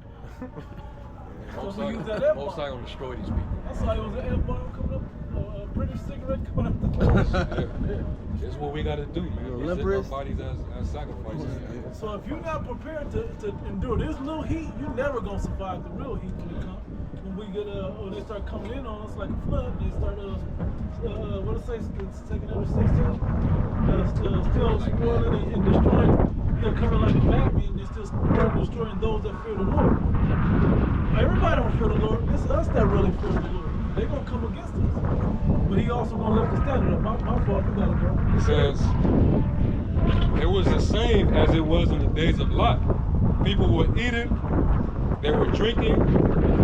Most likely gonna destroy these people. I saw it was an F-bomb coming up, a British cigarette coming up the It's what we gotta do, man. We set our bodies as sacrifices. So if you're not prepared to endure this little heat, you're never gonna survive the real heat when it comes. When they start coming in on us like a flood, they start what it say, taking over 16, still spoiling and destroying. They're coming like a Batman. They still destroying those that fear the Lord. Everybody don't fear the Lord. It's us that really fear the Lord. They're gonna come against us. But he also gonna lift the standard up. My fault, you gotta go. It says it was the same as it was in the days of Lot. People were eating, they were drinking,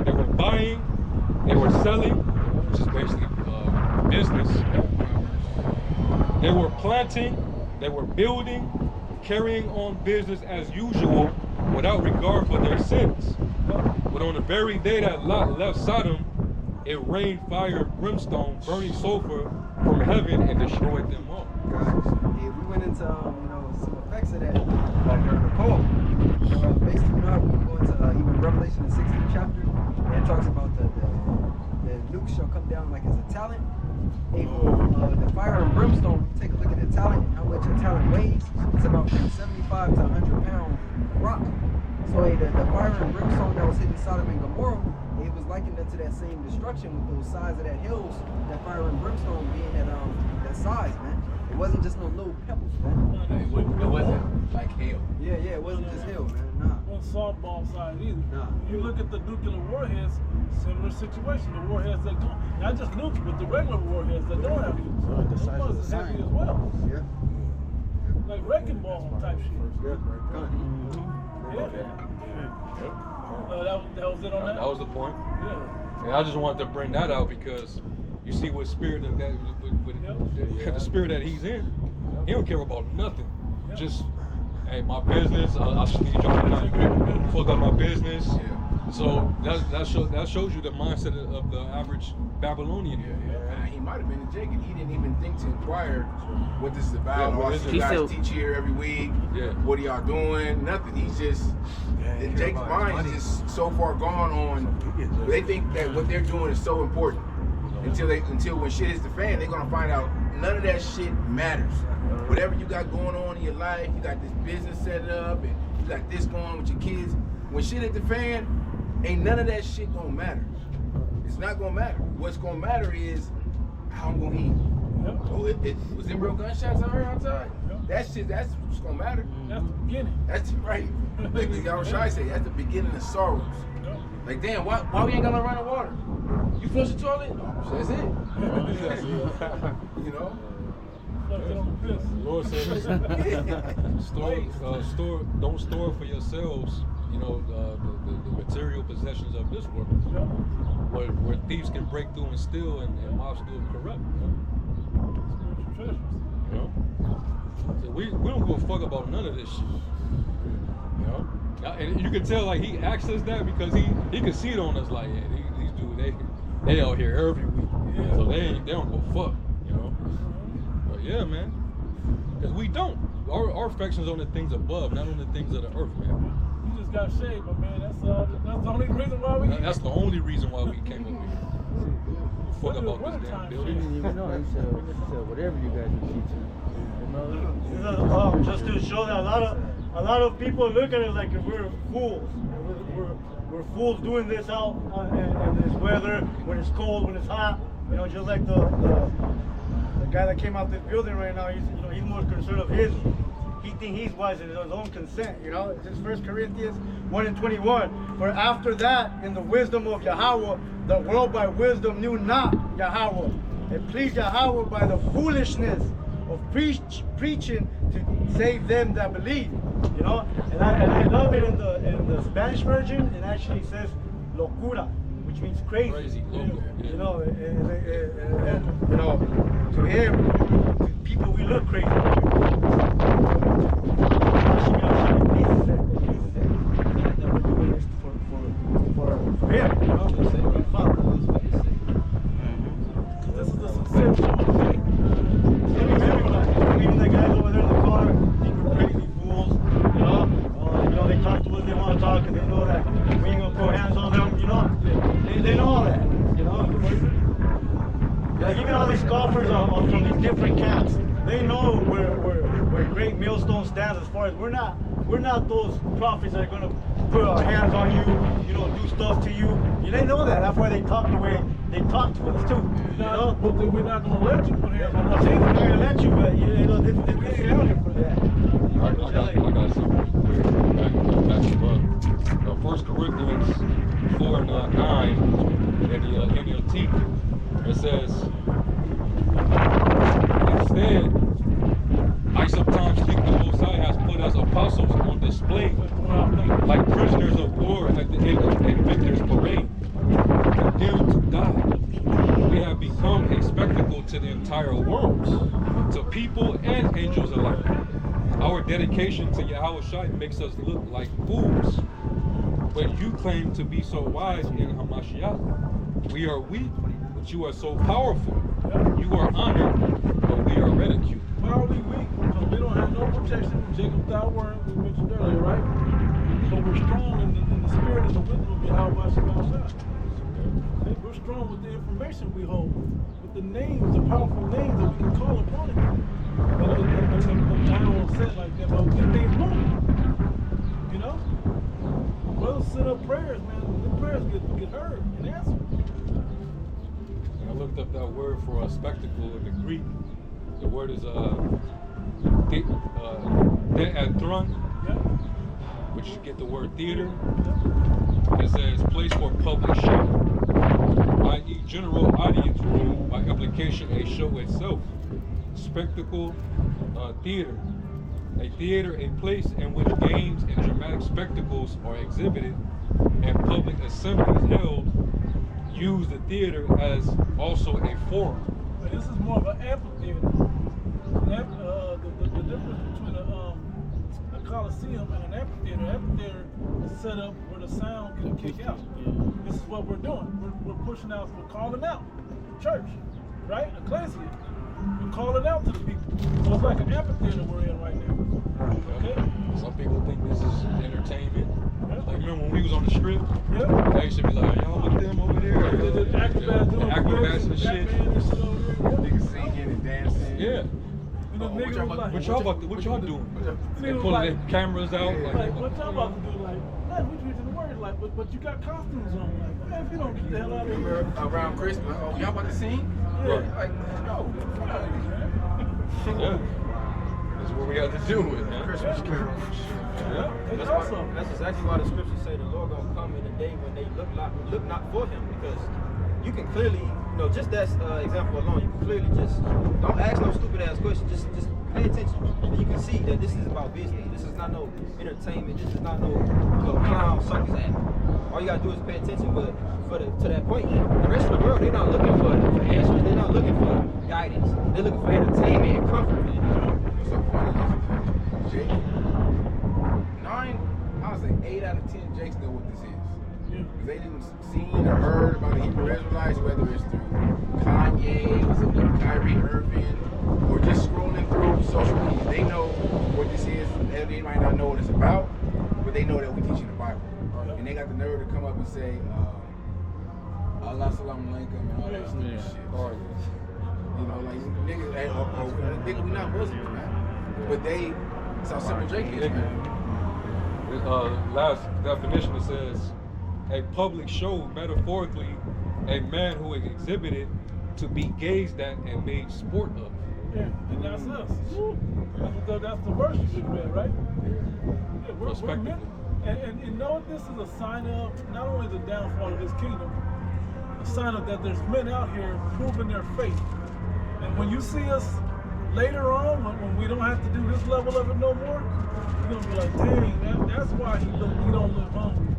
they were buying, they were selling, which is basically business. They were planting, they were building, carrying on business as usual without regard for their sins. But on the very day that Lot left Sodom, it rained fire and brimstone, burning sulfur from heaven, and destroyed them all. Yeah, we went into some effects of that during the call. Based on how we go into even Revelation the 16th chapter, and it talks about the nuke shall come down like as a talent. The fire and brimstone, take a look at the talent and how much a talent weighs. It's about 75 to 100 pound rock. So the fire and brimstone that was hitting Sodom and Gomorrah, it was likened to that same destruction with those sides of that hills, that fire and brimstone being that size, man. It wasn't just no little pebbles, man. It wasn't like hell. Yeah, it wasn't just hell, man. Nah. One softball size either. Nah. You look at the nuclear warheads, similar situation. The warheads that don't, not just nukes, but the regular warheads that don't have nukes. The size of the Those heavy sign. as well. Yeah. Like wrecking ball type shit. Yeah. That was it on that? That was the point. Yeah. And I just wanted to bring that out because you see what spirit of that, the spirit that he's in, he don't care about nothing. Just, hey, my business, I just need y'all to fuck up my business. So that shows you the mindset of the average Babylonian. He might have been in Jake and he didn't even think to inquire what this is about. Yeah, Why what should is you it? guys teach here every week? Yeah. What are y'all doing? Nothing. He's just, Jake's mind is just so far gone on. They think that what they're doing is so important. Until when shit hits the fan, they're gonna find out none of that shit matters. Whatever you got going on in your life, you got this business set up, and you got this going on with your kids. When shit hit the fan, ain't none of that shit gonna matter. It's not gonna matter. What's gonna matter is how I'm gonna eat. Oh, was there real gunshots I heard outside? That's what's gonna matter. That's the beginning. That's right. Like y'all shy say, that's the beginning of sorrows. Like, damn, why we ain't got no running water? You flush the toilet? That's it. You know? The Lord says, don't store for yourselves, the material possessions of this world, where thieves can break through and steal, and mobs do it corrupt. So we don't give a fuck about none of this shit. And you can tell, like, he asks us that because he can see it on us, like, yeah, these dudes, they out here every week, so they don't go fuck, But yeah, man, because we don't. Our affection's on the things above, not on the things of the earth, man. You just got shaved, my man. That's the only reason why we. That's the only reason why we came over here. Fuck about this damn building. He didn't even know. He said whatever you guys are teaching. Just to show that a lot of people look at it like we're fools. We're fools doing this out in this weather, when it's cold, when it's hot. Just like the guy that came out this building right now. He's more concerned of his. He thinks he's wise in his own consent. It's just 1 Corinthians 1:21. For after that, in the wisdom of Yahweh, the world by wisdom knew not Yahweh. It pleased Yahweh by the foolishness of preaching to save them that believe. You know, and I love it in the Spanish version. It actually says locura, which means crazy. Crazy, loco. Yeah. You know, and you know, to him, to people we look crazy. For him, you know, this is the sincere thing. Even the guys over there in the car, think we're crazy fools, you know, they talk to us, they want to talk, and they know that we ain't gonna throw hands on them, you know, they know all that, you know. Like even all these scoffers from these different camps, they know where Great Millstone stands as far as we're not those prophets that are gonna put our hands on you, you know, do stuff to you. They know that. That's why they talk the way they talk to us too. You know? But we're not gonna let you put hands on us. We're not gonna let you, but you know, they ain't out here for that. I got something quick. Back to Now, 1 Corinthians 4:9 in the NLT, it says, instead, I sometimes think the Most High has put us apostles on display, like prisoners of war at the end of a victor's parade, condemned to die. We have become a spectacle to the entire world, to people and angels alike. Our dedication to Yahushua makes us look like fools. But you claim to be so wise in Hamashiach. We are weak, but you are so powerful. You are honored, but we are ridiculed. Why are we weak? Because we don't have no protection from Jacob without worm, we mentioned earlier, right? But we're strong in the spirit and the wisdom of Yahweh Shabbat. We're strong with the information we hold, with the names, the powerful names that we can call upon him. And I don't say it like that, but get things moving. You know? Brothers set up prayers, man. The prayers get heard and answered. And I looked up that word for a spectacle in the Greek. The word is theatron, which you get the word theater. It says place for public show, i.e. general audience room, by implication a show itself. Spectacle, theater. A theater, a place in which games and dramatic spectacles are exhibited and public assemblies held. Use the theater as also a forum. But this is more of an amphitheater. The difference between a coliseum and an amphitheater. An amphitheater is set up where the sound can kick out. This is what we're doing. We're pushing out. We're calling out the church, right? Ecclesia. We're calling out to the people. So it's like an amphitheater we're in right now. Okay. Some people think this is entertainment. Like remember when we was on the strip? Yeah. They used to be like, y'all with them over there? The acrobats and shit. Niggas singing and dancing. Yeah. And the nigga was like, What y'all doing? They pulling their cameras out. Like, what y'all about to do? Like, man, we preaching the word. Like, but you got costumes on. Like, man, if you don't get the hell out of here. Around Christmas, oh, y'all about to sing? Yeah. Right. Like, no. Yeah. That's what we got to do with, man. Christmas carols. Yeah. It's That's awesome. That's exactly why the scriptures say the Lord gonna come in a day when they look not for him, because you can clearly, just that example alone, you can clearly just don't ask no stupid ass questions. Just pay attention, and you can see that this is about business. This is not no entertainment. This is not no clown circus act. All you gotta do is pay attention. But to that point, the rest of the world, they're not looking for answers. They're not looking for guidance. They're looking for entertainment and comfort. What's so funny is Jake, 8 out of 10 Jakes know what this is. Because they didn't see or heard about the Hebrew Israelites, whether it's through Kanye or through Kyrie Irving, or just scrolling through social media. They know what this is. They might not know what it's about, but they know that we teach in the Bible. And they got the nerve to come up and say, Allah salam alaikum and all that stupid shit. Like niggas, we're not Muslims, man. But that's how simple Jake is, man. Last definition, it says a public show, metaphorically, a man who is exhibited to be gazed at and made sport of. Yeah, and that's us. That's the verse you just read, right? Yeah, we're meant, and you know what this is a sign of? Not only the downfall of this kingdom, a sign of that there's men out here proving their faith. And when you see us later on, when we don't have to do this level of it no more, you're gonna be like, dang, that's why he don't live hungry.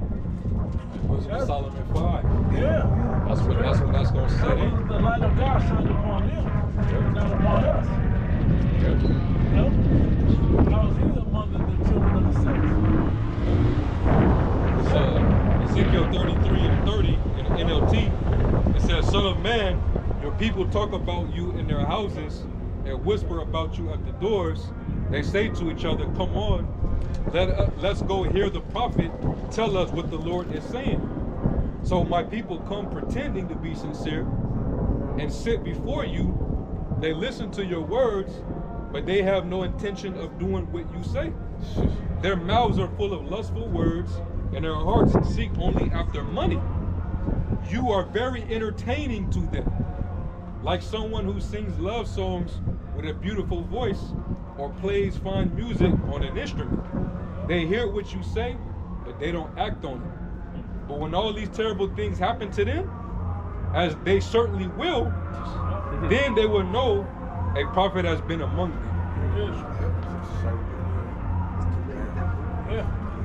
That's Solomon 5. Yeah. That's when that's gonna set in. The light of God shined upon them, not upon us. You know? How is he among the children of the saints? Ezekiel 33 and 30 in the NLT, it says, Son of man, your people talk about you in their houses and whisper about you at the doors. They say to each other, come on, let's go hear the prophet tell us what the Lord is saying. So my people come pretending to be sincere and sit before you. They listen to your words, but they have no intention of doing what you say. Their mouths are full of lustful words, and their hearts seek only after money. You are very entertaining to them, like someone who sings love songs with a beautiful voice or plays fine music on an instrument. They hear what you say, but they don't act on it. But when all these terrible things happen to them, as they certainly will, then they will know a prophet has been among them.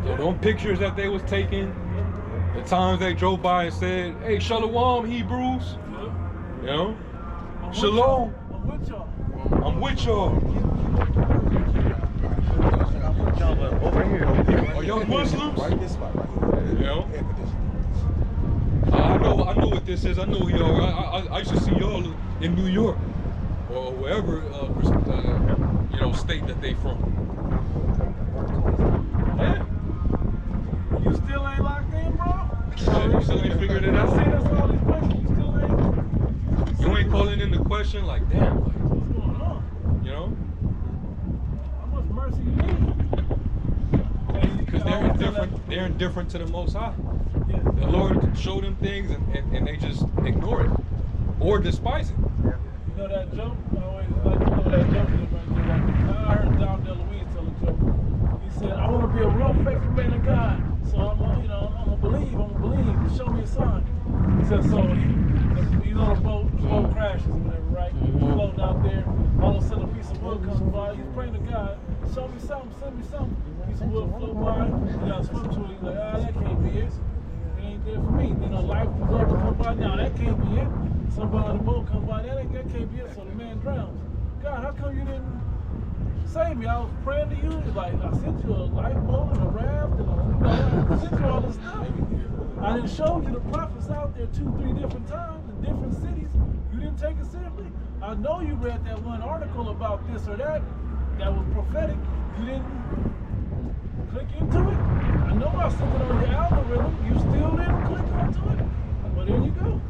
So them pictures that they was taking, the times they drove by and said, hey, Shalom, Hebrews. You know? Shalom. I'm with y'all. Over here. Are y'all Muslims? Right this spot, right here. You know? Air conditioning. I know what this is. I know who y'all are. I used to see y'all in New York or wherever state that they from. Yeah. You still ain't locked in, bro? You still ain't figured it out? I see us all these places. You still ain't. You ain't calling in the question like, damn, like, What's going on? you know? How much mercy you need? Because they're indifferent to the Most High. Yeah. The Lord showed them things and they just ignore it or despise it. You know that joke? I always like to know that joke. I heard Dom DeLuise tell a joke. He said, I want to be a real faithful man of God. So I'm gonna believe. Show me a sign. He said, so he's on a boat crashes or whatever, right? He's floating out there. All of a sudden a piece of wood comes by. He's praying to God, show me something, send me something. Piece of wood float by. He got to swim to it. He's like, that can't be it. It ain't there for me. Then a life preserver comes by. Now that can't be it. Somebody on the boat comes by. That can't be it. So the man drowns. God, how come you didn't save me? I was praying to you. Like, I sent you a lifeboat and a raft and I sent you all this stuff. I done showed you the prophets out there 2-3 different times in different cities. You didn't take it seriously. I know you read that one article about this or that was prophetic. You didn't click into it. I know I sent it on your algorithm. You still didn't click onto it. Well, there you go.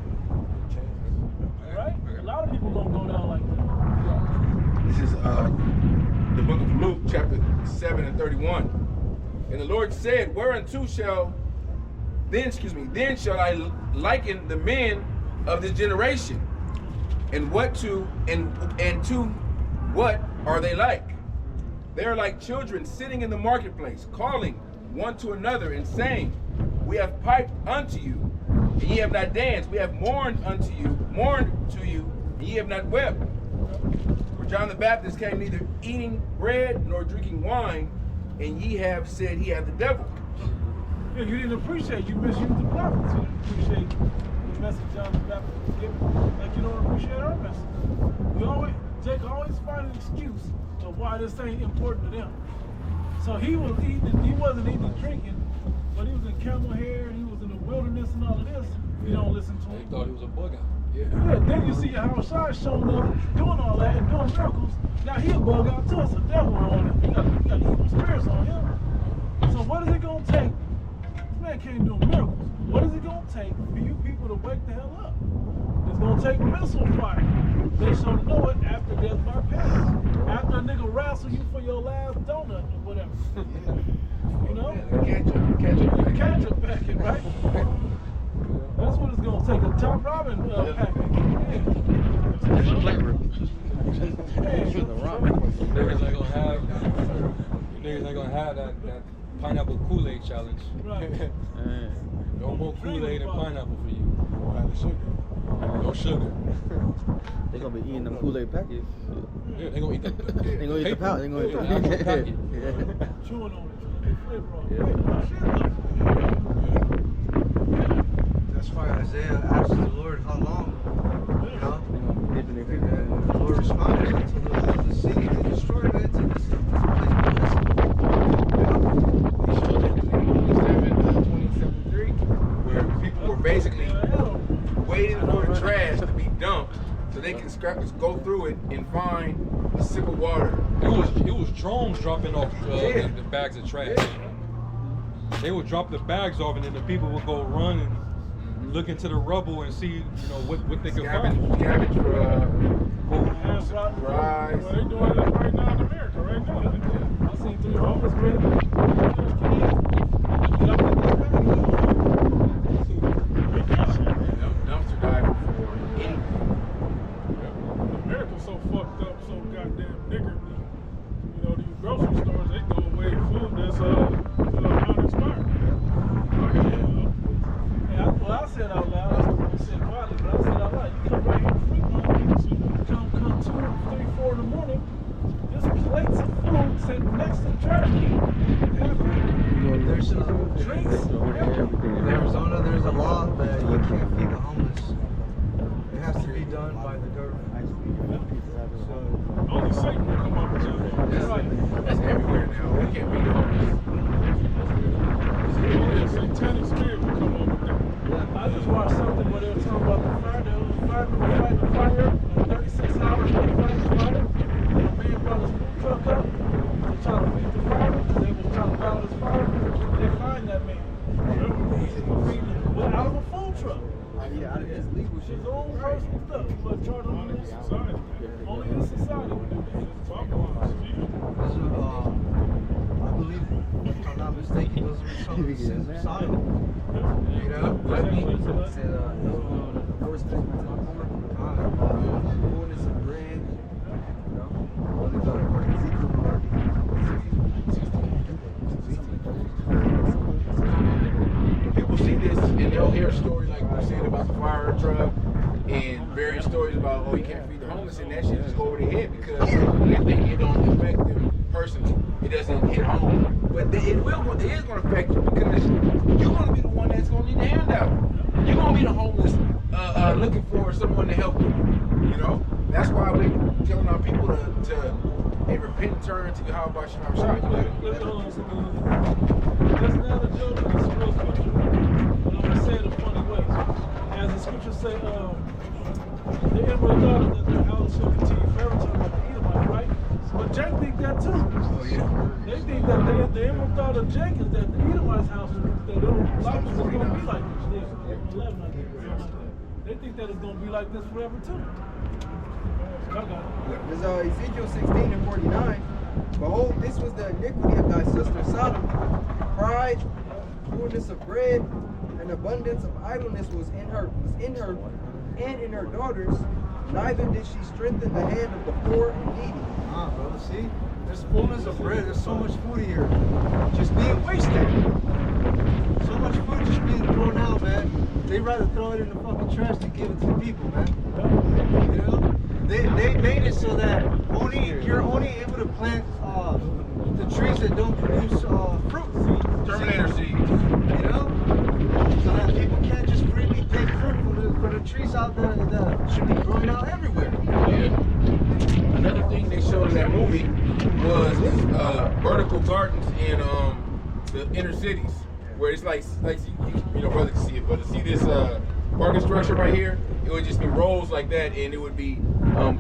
Right? A lot of people gonna go down like that. This is the book of Luke, chapter 7 and 31. And the Lord said, whereunto shall I liken the men of this generation? And to what are they like? They are like children sitting in the marketplace, calling one to another and saying, we have piped unto you, and ye have not danced. We have mourned to you, and ye have not wept. For John the Baptist came neither eating bread nor drinking wine, and ye have said he hath the devil. Yeah, you didn't appreciate. You misused the prophets. You didn't appreciate the message John the Baptist was giving. Like you don't appreciate our message. Jake always find an excuse of why this ain't important to them. So he wasn't eating and drinking, but he was in camel hair and he was in the wilderness and all of this. You don't listen to him. He thought he was a bug out. Yeah, then you see how Shai showing up, doing all that and doing miracles. Now he a bug out too. It's a devil on him. He got evil spirits on him. So what is it gonna take? This man can't do miracles. What is it gonna take for you people to wake the hell up? It's gonna take missile fire. They shall know it after death by penance. After a nigga wrestle you for your last donut or whatever. You know? Catch up packet, right? That's what it's gonna take. A top Robin packet. It's a flavor. Niggas ain't gonna have that pineapple Kool-Aid challenge. Right. No more Kool-Aid and pineapple for you. We'll have the sugar. No sugar. They gonna be eating them Kool-Aid packets. Yeah, they gonna eat that. They gonna eat the pouch. They gonna eat the Yeah, actual packet. Chewing on it. That's why Isaiah asked the Lord how long, you know? Dipping their And the Lord responded until the city they destroyed it, to this place. He showed it in 27:3, where people were basically waiting for the trash to be dumped so they can go through it and find a sip of water. It was drones dropping off the bags of trash. They would drop the bags off, and then the people would go run and look into the rubble and see, what they could find. Scavenge for Hands out. fries. Well, they doing that right now in America, right now. I seen 3 homeless men. Dumpster diving for anything. America's so fucked up, so goddamn nigger. These grocery stores, they throw away food that's unexpired. I said out loud, I said quietly, but I said out loud, you come right here to Fremont, come 2, 3, 4 in the morning, there's plates of food sitting next to the trash can. There's Drinks, in Arizona, there's a law that you can't feed the homeless. It has to be done by the government. only Satan will come up with that. That's, that's everywhere now. We can't be the homeless. Only a satanic spirit will come up with that. I just watched something where they were talking about the fire. There was fighting the fire, 36 hours they fighting the fire. And a man brought his food truck up to try to feed the fire because they were trying to battle this fire. They find that man. Out of a food truck. Yeah, it's legal shit. His own personal stuff, but charge them in society. Only in society would do that. It's Babylon. I believe, if I'm not mistaken, those are some of the sins of Sodom. You know? Said, no respect to the poor, fullness of bread, you know? Only the Ezekiel People see this and they'll hear stories like we said about the fire truck and various stories about, you can't feed the homeless, and that shit just go over their head because they think it don't affect them personally. It doesn't hit home. But it is going to affect you because you're going to be the one that's going to need a handout. You're going to be the homeless looking for someone to help you. That's why we're telling our people to repent and turn to Yahweh Shalom Shah. That's not a joke, it's real scripture. But I'm going to say it a funny way. As the scriptures say, the inward thought that their house shall continue forever, talking about the Edomites, right? But Jake think that too. Oh, yeah. They think that the inward thought of Jake is that the Edomites' house, that their life is going to be like this. Yeah, 11, I think. They think that it's going to be like this forever too. There's Ezekiel 16 and 49. Behold, this was the iniquity of thy sister Sodom. Pride, fullness of bread, and abundance of idleness was in her and in her daughters. Neither did she strengthen the hand of the poor and needy. Brother, see? There's fullness of bread. There's so much food here. Just being wasted. So much food just being thrown out, man. They'd rather throw it in the fucking trash than give it to the people, man. You know? They made it so that you're only able to plant the trees that don't produce fruit. Terminator seeds. You know? So that people can't just freely take fruit for the trees out there that should be growing out everywhere. Yeah. Another thing they showed in that movie was vertical gardens in the inner cities, where it's like you brother can see it, but to see this parking structure right here, it would just be rows like that, and it would be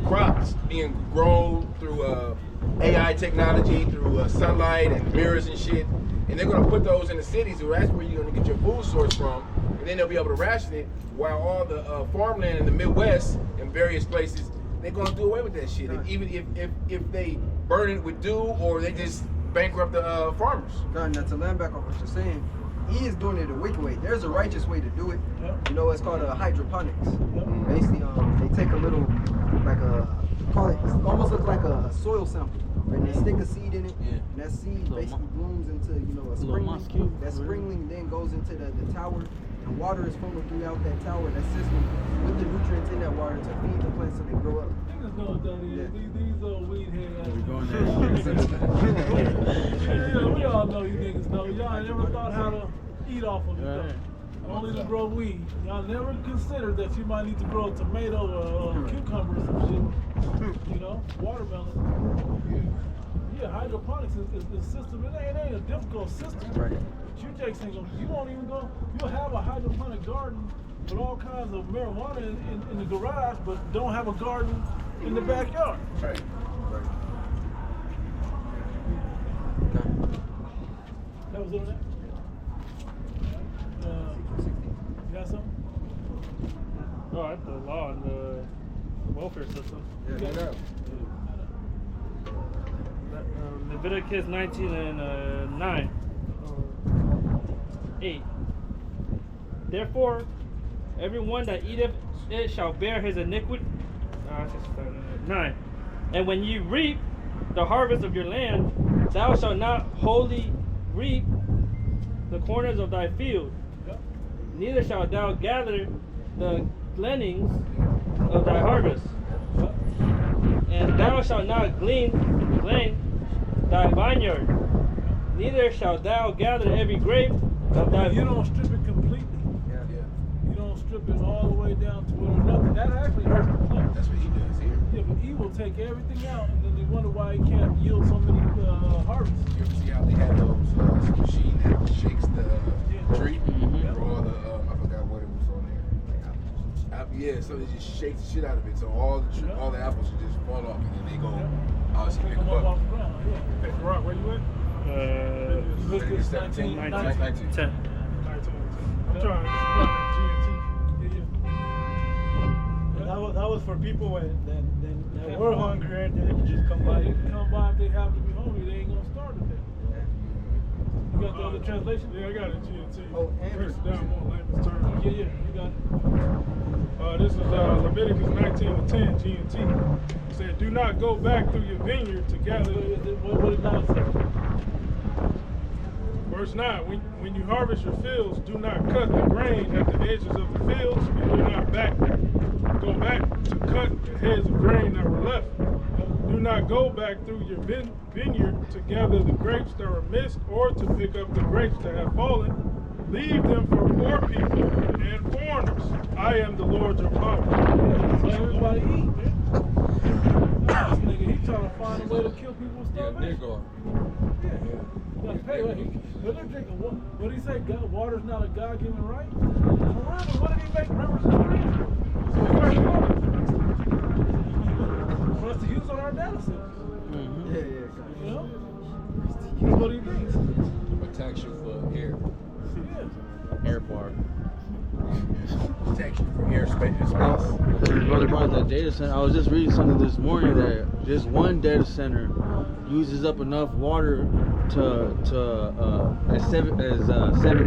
crops being grown through AI technology, through sunlight and mirrors and shit. And they're gonna put those in the cities, so that's where you're gonna get your food source from, and then they'll be able to ration it. While all the farmland in the Midwest and various places, they're gonna do away with that shit. And even if they burn it with dew or they just bankrupt the farmers. God, now to land back on what you're saying, he is doing it a wicked way. There's a righteous way to do it. You know, it's called hydroponics. Basically, they take a little, it almost looks like a soil sample. And they stick a seed in it, and that seed basically blooms into, a springling. That springling then goes into the tower, and water is flowing throughout that tower, that system, with the nutrients in that water to feed the plants so they grow up. Niggas know what that is. Yeah. These old weed heads. We going Yeah, we all know you niggas know. Y'all ain't never thought how to eat off of it. Right. Only to grow weed. Y'all never considered that you might need to grow a tomato or a cucumber or some shit. You know, watermelon. Yeah, hydroponics is the system. It ain't a difficult system. Right. But you Jakes ain't gonna, you won't even go, you'll have a hydroponic garden with all kinds of marijuana in the garage, but don't have a garden in the backyard. Right. That was on that? You got something? Oh, that's the law and the welfare system. Yeah. Leviticus 19 and 9. 8. Therefore, everyone that eateth it shall bear his iniquity. 9. And when you reap the harvest of your land, thou shalt not wholly reap the corners of thy field, neither shalt thou gather the gleanings of thy harvest. And thou shalt not glean thy vineyard, neither shalt thou gather every grape of thy. You don't strip it completely. Yeah. You don't strip it all the way down to where nothing. That actually hurts the plant. That's what he does here. Yeah, but he will take everything out, and then they wonder why he can't yield so many harvests. You ever see how they have those machine that shakes the tree? Yeah. Or all the I forgot what it was on there. Yeah, so they just shake the shit out of it, so all the apples should just fall off, and then they go. Oh, she pick Come them up off up. the ground. Yeah. Hey, Rock, where you at? Leviticus 17, 19. 19. 10. 19. I'm trying to GMT. That was for people that were hungry and they could just come by. They can come by if they happen to be hungry. They ain't gonna starve to death. You got the other translation? Yeah, I got it, GMT. Oh, and Breaks it down more layman's terms. Yeah, you got it. This is Leviticus 19 and 10, GMT. It said, do not go back through your vineyard to gather. What did God say? Verse 9, when you harvest your fields, do not cut the grain at the edges of the fields, and do not go back to cut the heads of grain that were left. Do not go back through your vineyard to gather the grapes that were missed, or to pick up the grapes that have fallen. Leave them for poor people and foreigners. I am the Lord your power. So everybody eat, man. This nigga, he trying to find a way to kill people with Yeah, starvation. nigga. Yeah. You gotta pay. But they're drinking water. What did he say? Water's not a God-given right? Remember, what did he make rivers and streams for? So fresh water. For us to use on our data centers. Yeah. You know? That's what he thinks. But tax you for air. Yeah. Airport. Protection from airspace. Brother brought that data center. I was just reading something this morning that just one data center uses up enough water as seven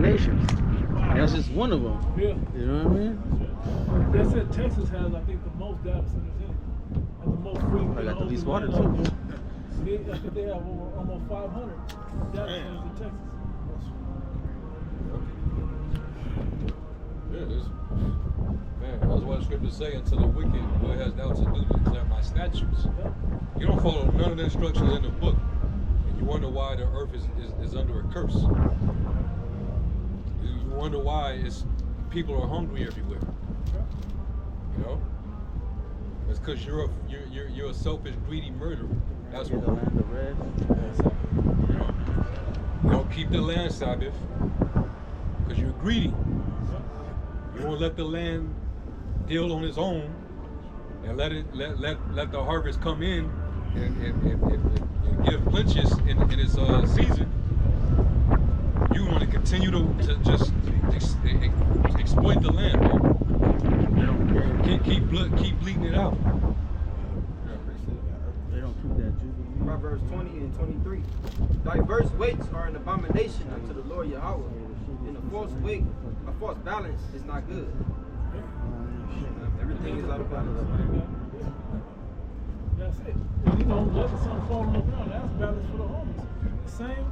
nations. And that's just one of them. Yeah. You know what I mean? They said Texas has, I think, the most data centers in it. And the most free. I got the least water too. I think they have almost 500 data centers in Texas. Yeah, man, that's what the scriptures say, until the wicked who has now to do to declare my statutes. You don't follow none of the instructions in the book, and you wonder why the earth is under a curse. You wonder why people are hungry everywhere. You know? It's because you're a selfish, greedy murderer. That's what. You don't keep the land Sabbath because you're greedy. You won't let the land deal on its own and let the harvest come in and give plenteous in its season. You want to continue to just exploit the land, man. Keep bleeding it out. They don't keep that jubilee. Proverbs 20 and 23. Diverse weights are an abomination unto the Lord Yahweh, and a false weight, a false balance is not good. Everything is out of balance. That's it. And, you know, letting something fall on the ground, that's balance for the homies.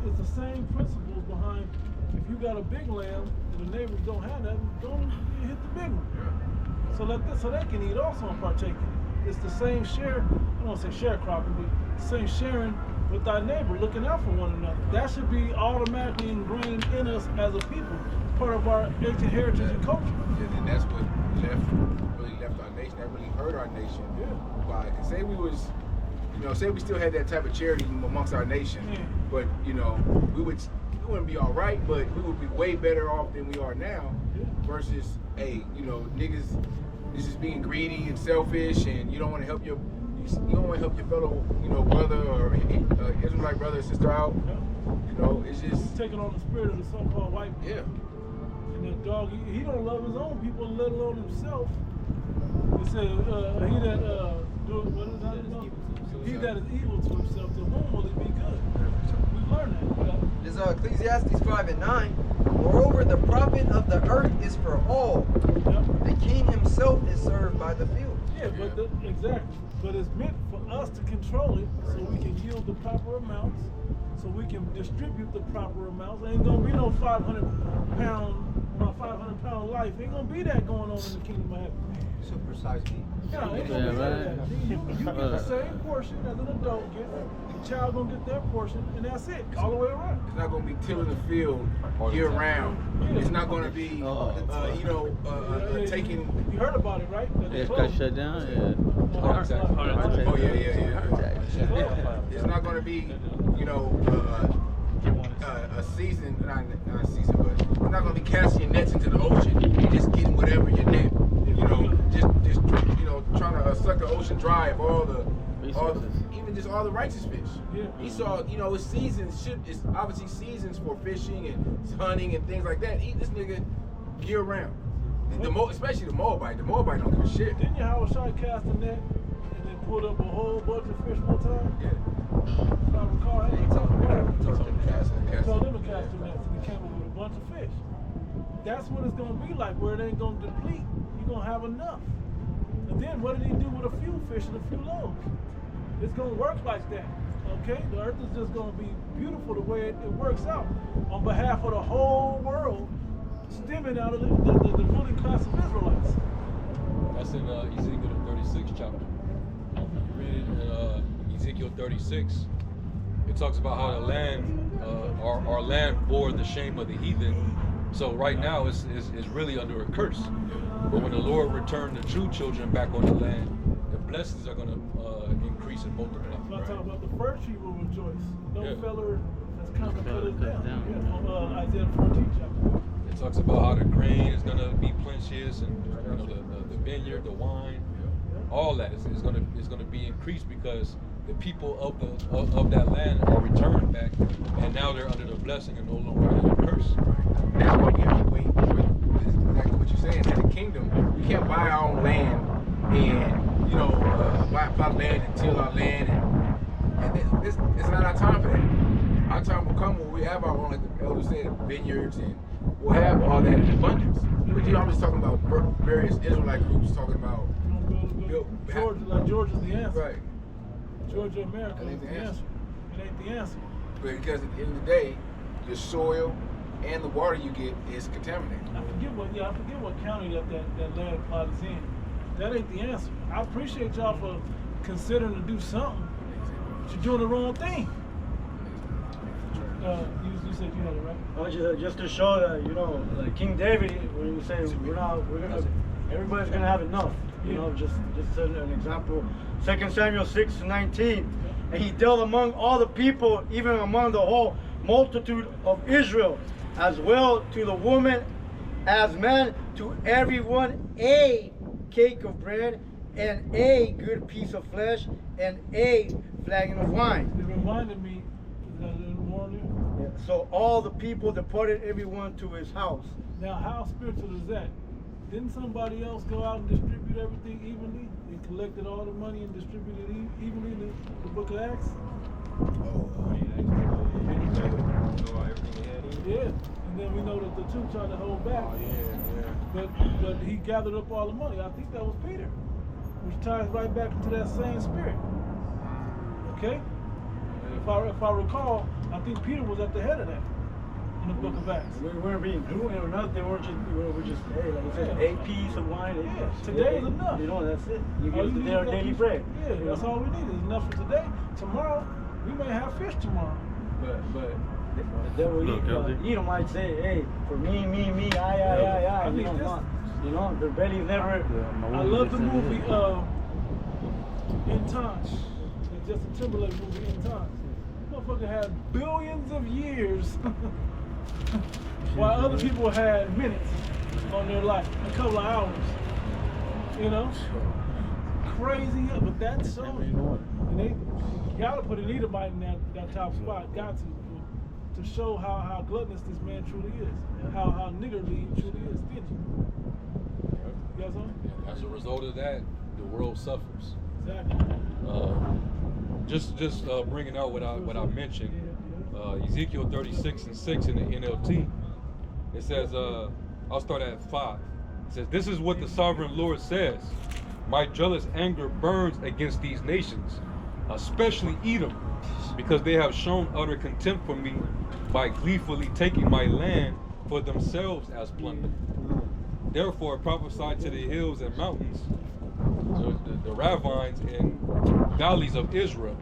It's the same principles behind If you got a big land and the neighbors don't have that, don't hit the big one. So they can eat also and partake in it. It's the same share, I don't want to say sharecropping, but the same sharing with our neighbor, looking out for one another. That should be automatically ingrained in us as a people, part of our ancient heritage and culture. And that's what really left our nation. That really hurt our nation. Yeah. By say we was, say we still had that type of charity amongst our nation, but we wouldn't be all right, but we would be way better off than we are now. Versus, hey, niggas is just being greedy and selfish, and you don't want to help your fellow, brother or Israelite brother or sister out. It's just taking on the spirit of the so-called white man. Yeah. And the dog, he don't love his own people, let alone himself. It says, he that is evil to himself, to whom will it be good? We've learned that. There's Ecclesiastes 5:9. Moreover, the profit of the earth is for all. The king himself is served by the field. Yeah, but exactly. But it's meant for us to control it so we can yield the proper amounts, so we can distribute the proper amounts. Ain't gonna be no 500-pound life. Ain't gonna be that going on in the kingdom of heaven. So precisely. Yeah, ain't gonna be that. You get the same portion as an adult gets. The child gonna get their portion, and that's it, all the way around. It's not gonna be tilling the field year round. It's not gonna be, taking. You heard about it, right? It's got shut down. Yeah. Oh yeah. It's not gonna be, a season, not a season, but it's not gonna be casting your nets into the ocean and just getting whatever your net. Just trying to suck the ocean dry of all the even just all the righteous fish. Yeah. He saw, it's seasons. It's obviously seasons for fishing and hunting and things like that. Eat this nigga year round. Especially the Moabite. The Moabite don't give a shit. Didn't Yahweh Shai cast a net and then pulled up a whole bunch of fish one time? Yeah. If I recall, He told them to cast he told them to cast their nets and they came up with a bunch of fish. That's what it's going to be like, where it ain't going to deplete. You're going to have enough. And then what did he do with a few fish and a few loaves? It's going to work like that, okay? The earth is just going to be beautiful the way it works out on behalf of the whole world, stemming out of the ruling class of Israelites. That's in Ezekiel the 36th chapter. You read it in Ezekiel 36. It talks about how the land, our land bore the shame of the heathen. So right now it's really under a curse. But when the Lord returned the true children back on the land, the blessings are going to increase and multiply. So I talk about the first tree will rejoice. No feller has come and cut it down. On Isaiah 14 chapter. It talks about how the grain is going to be plenteous, and the vineyard, the wine, all that is going to be increased because the people of that land are returning back, and now they're under the blessing and no longer under the curse. That's why you have to wait. Exactly what you're saying. In the kingdom, we can't buy our own land and buy land and till our land, and it's not our time for that. Our time will come when we have our own, like the elder said, vineyards, and we'll have all that in abundance. But you're always talking about various Israelite groups talking about Georgia, like Georgia's the answer. Right. Georgia, America is the answer. It ain't the answer. Because at the end of the day, your soil and the water you get is contaminated. I forget what county that land plot is in. That ain't the answer. I appreciate y'all for considering to do something, but you're doing the wrong thing. You said you had it right. Just to show that like King David, when you say everybody's gonna have enough. Just an example. 2 Samuel 6:19, and he dealt among all the people, even among the whole multitude of Israel, as well to the woman as man, to everyone a cake of bread, and a good piece of flesh, and a flagon of wine. It reminded me, is that a little more there? Yeah. So all the people departed, everyone to his house. Now, how spiritual is that? Didn't somebody else go out and distribute everything evenly? They collected all the money and distributed it evenly in the book of Acts? Yeah, and then we know that the two tried to hold back. But he gathered up all the money. I think that was Peter, which ties right back into that same spirit. Okay? If I recall, I think Peter was at the head of that. in the Book of Acts. We weren't being gloomy or nothing. We're just hey, like I said, a piece of wine. Yeah, today is enough. You know, that's it. You All give us need our is that daily piece- bread. Yeah, that's all we need is enough for today. Tomorrow, we may have fish tomorrow. But the devil, Edom might say, hey, for me, I. I You need know, this. not, you know, their belly never. I love the movie In Time. The Justin Timberlake movie In Time. Motherfucker had billions of years while other people had minutes on their life, a couple of hours. You know? Crazy, but that's so. And they gotta put an Edomite in that top spot, got to show how gluttonous this man truly is, how niggardly he truly is, stingy. You guys on? As a result of that, the world suffers. Exactly. Just bringing out what I mentioned, Ezekiel 36:6 in the NLT. It says, I'll start at 5. It says, "This is what the sovereign Lord says: My jealous anger burns against these nations, especially Edom, because they have shown utter contempt for me by gleefully taking my land for themselves as plunder. Therefore prophesy to the hills and mountains, the ravines and valleys of Israel.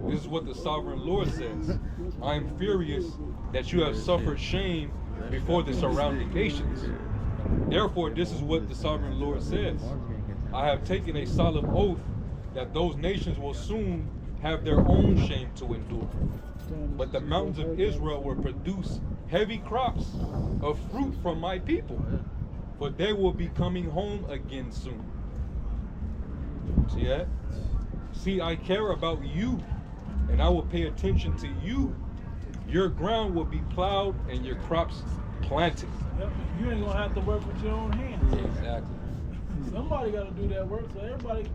This is what the sovereign Lord says: I am furious that you have suffered shame before the surrounding nations. Therefore, this is what the sovereign Lord says: I have taken a solemn oath that those nations will soon have their own shame to endure. But the mountains of Israel will produce heavy crops of fruit from my people, for they will be coming home again soon." See that? See, I care about you, and I will pay attention to you. Your ground will be plowed and your crops planted. Yep. You ain't gonna have to work with your own hands. Exactly. Somebody got to do that work, so everybody,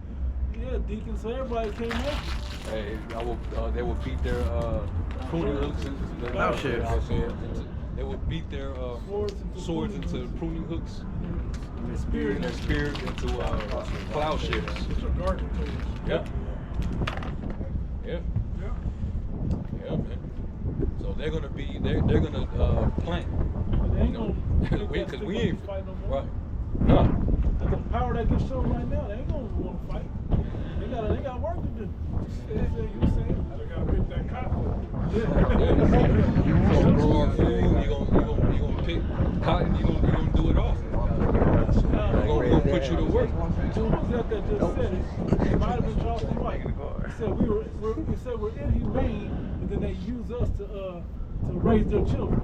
deacon, so everybody can't make it. Hey, they will beat their pruning hooks into Plowshares. They will beat their swords into pruning hooks, Spears. and their spears into plowshares. It's a garden tool. Yep. Yeah. Yeah, man. So they're gonna plant. They ain't gonna Because we ain't fight no more. right. Nah. The power that gets shown right now, they ain't gonna want to fight. They got work to do. You saying? They gotta pick that cotton. You gonna grow our food. You gonna pick cotton. You gonna do it all. We're gonna put you to work. Who was that just said it? It might have been Charleston White. He said we're inhumane, but then they use us to raise their children.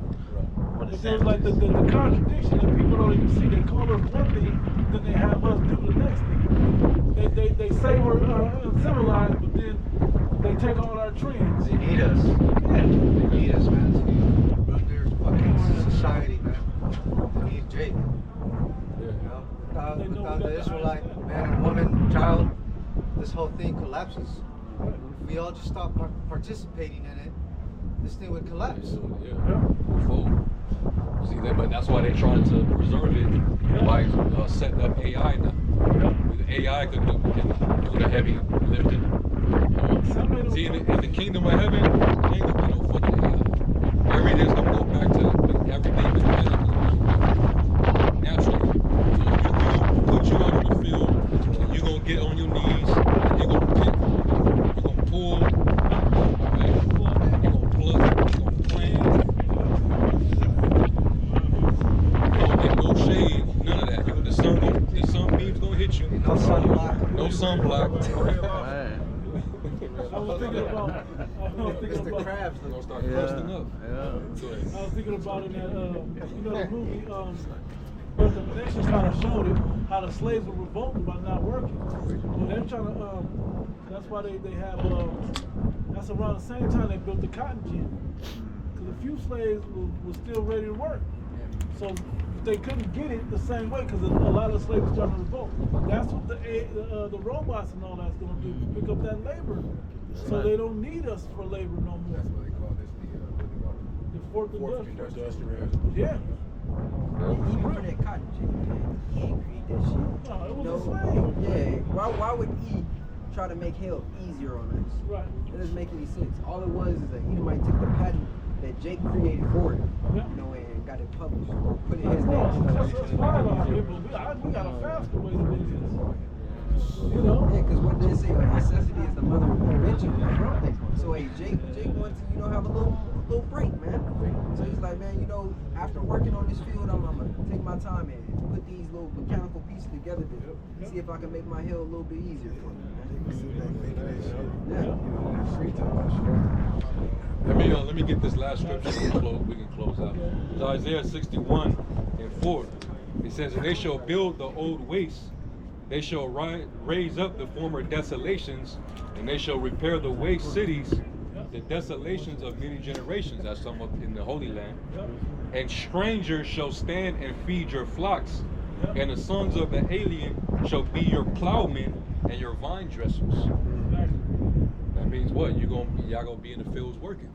But there's like the contradiction that people don't even see. They call us one thing, then they have us do the next thing. They say we're uncivilized, but then they take all our trends. They need us. Yeah. They need us, man, to run their fucking society, man. They need Jake. You know, without the Israelite man and woman, child, this whole thing collapses. If we all just stop participating in it, this thing would collapse. Yeah. Cool. See, but that's why they're trying to preserve it by setting up AI now. The AI can do the heavy lifting. See, in the kingdom of heaven, there ain't gonna be no fucking AI. Everything's gonna go back to everything that's naturally. So you gonna put you out in the field, and you're gonna get on your knees, and you're gonna pick, you're gonna pull, right? You're gonna pluck, you're gonna plant. You don't get no shade, none of that. The sun beams gonna hit you. No sunblock. No sunblock. I was thinking about Mr. Krabs, They're gonna start posting up. Go ahead. I was thinking about in that, the movie, but the Nation kind of showed it, how the slaves were revolting by not working. Well, they're trying to, that's why they have, that's around the same time they built the cotton gin. Because a few slaves were still ready to work. So they couldn't get it the same way because a lot of slaves were trying to revolt. That's what the robots and all that's going to do, pick up that labor. So they don't need us for labor no more. That's what they call this, The fourth industrial. Yeah. Even for that cotton gin, man, he ain't create that shit. No, it was No. a slave. Yeah, why would he try to make hell easier on us? Right. It doesn't make any sense. All it was is that Edomite took the patent that Jake created for it, Yeah. you know, and got it published or put in his name. That's fine out here, but we got a faster way to do this. You know? Yeah, because what they say, necessity is the mother of invention, right? So hey, Jake wanted to, you know, have a little break, man. So he's like, man, you know, after working on this field, I'm gonna take my time and put these little mechanical pieces together to see if I can make my hill a little bit easier for me, man. Let me get this last scripture we can close out. It's Isaiah 61:4. It says, "And they shall build the old wastes, they shall raise up the former desolations, and they shall repair the waste cities, the desolations of many generations." That's some up in the Holy Land. "And strangers shall stand and feed your flocks, and the sons of the alien shall be your plowmen and your vine dressers." That means what? Y'all gonna be in the fields working.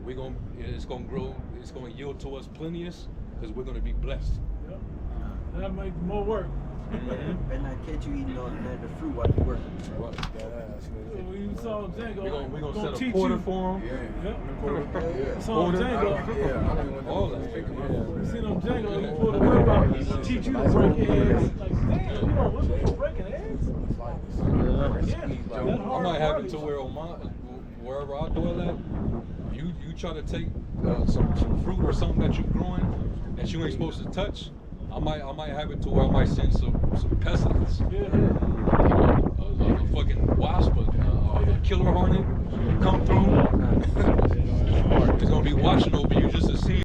You know, and it's gonna grow, it's gonna yield to us plenteous, because we're gonna be blessed. That makes more work. And not catch you eating on the fruit while you're working. We saw Django. We're gonna set a teach porter you. for him. Yeah. Saw Porter. Django. All that. You see them Django, he pulled a whip out to teach you to break eggs. Like, damn, you know, what for breaking eggs? Yeah. I might have it to where wherever I dwell at, you try to take some fruit or something that you're growing that you ain't supposed to touch. I might have it to where I might send some pestilence. Yeah. A fucking wasp, a killer hornet come through. It's gonna be watching over you just to see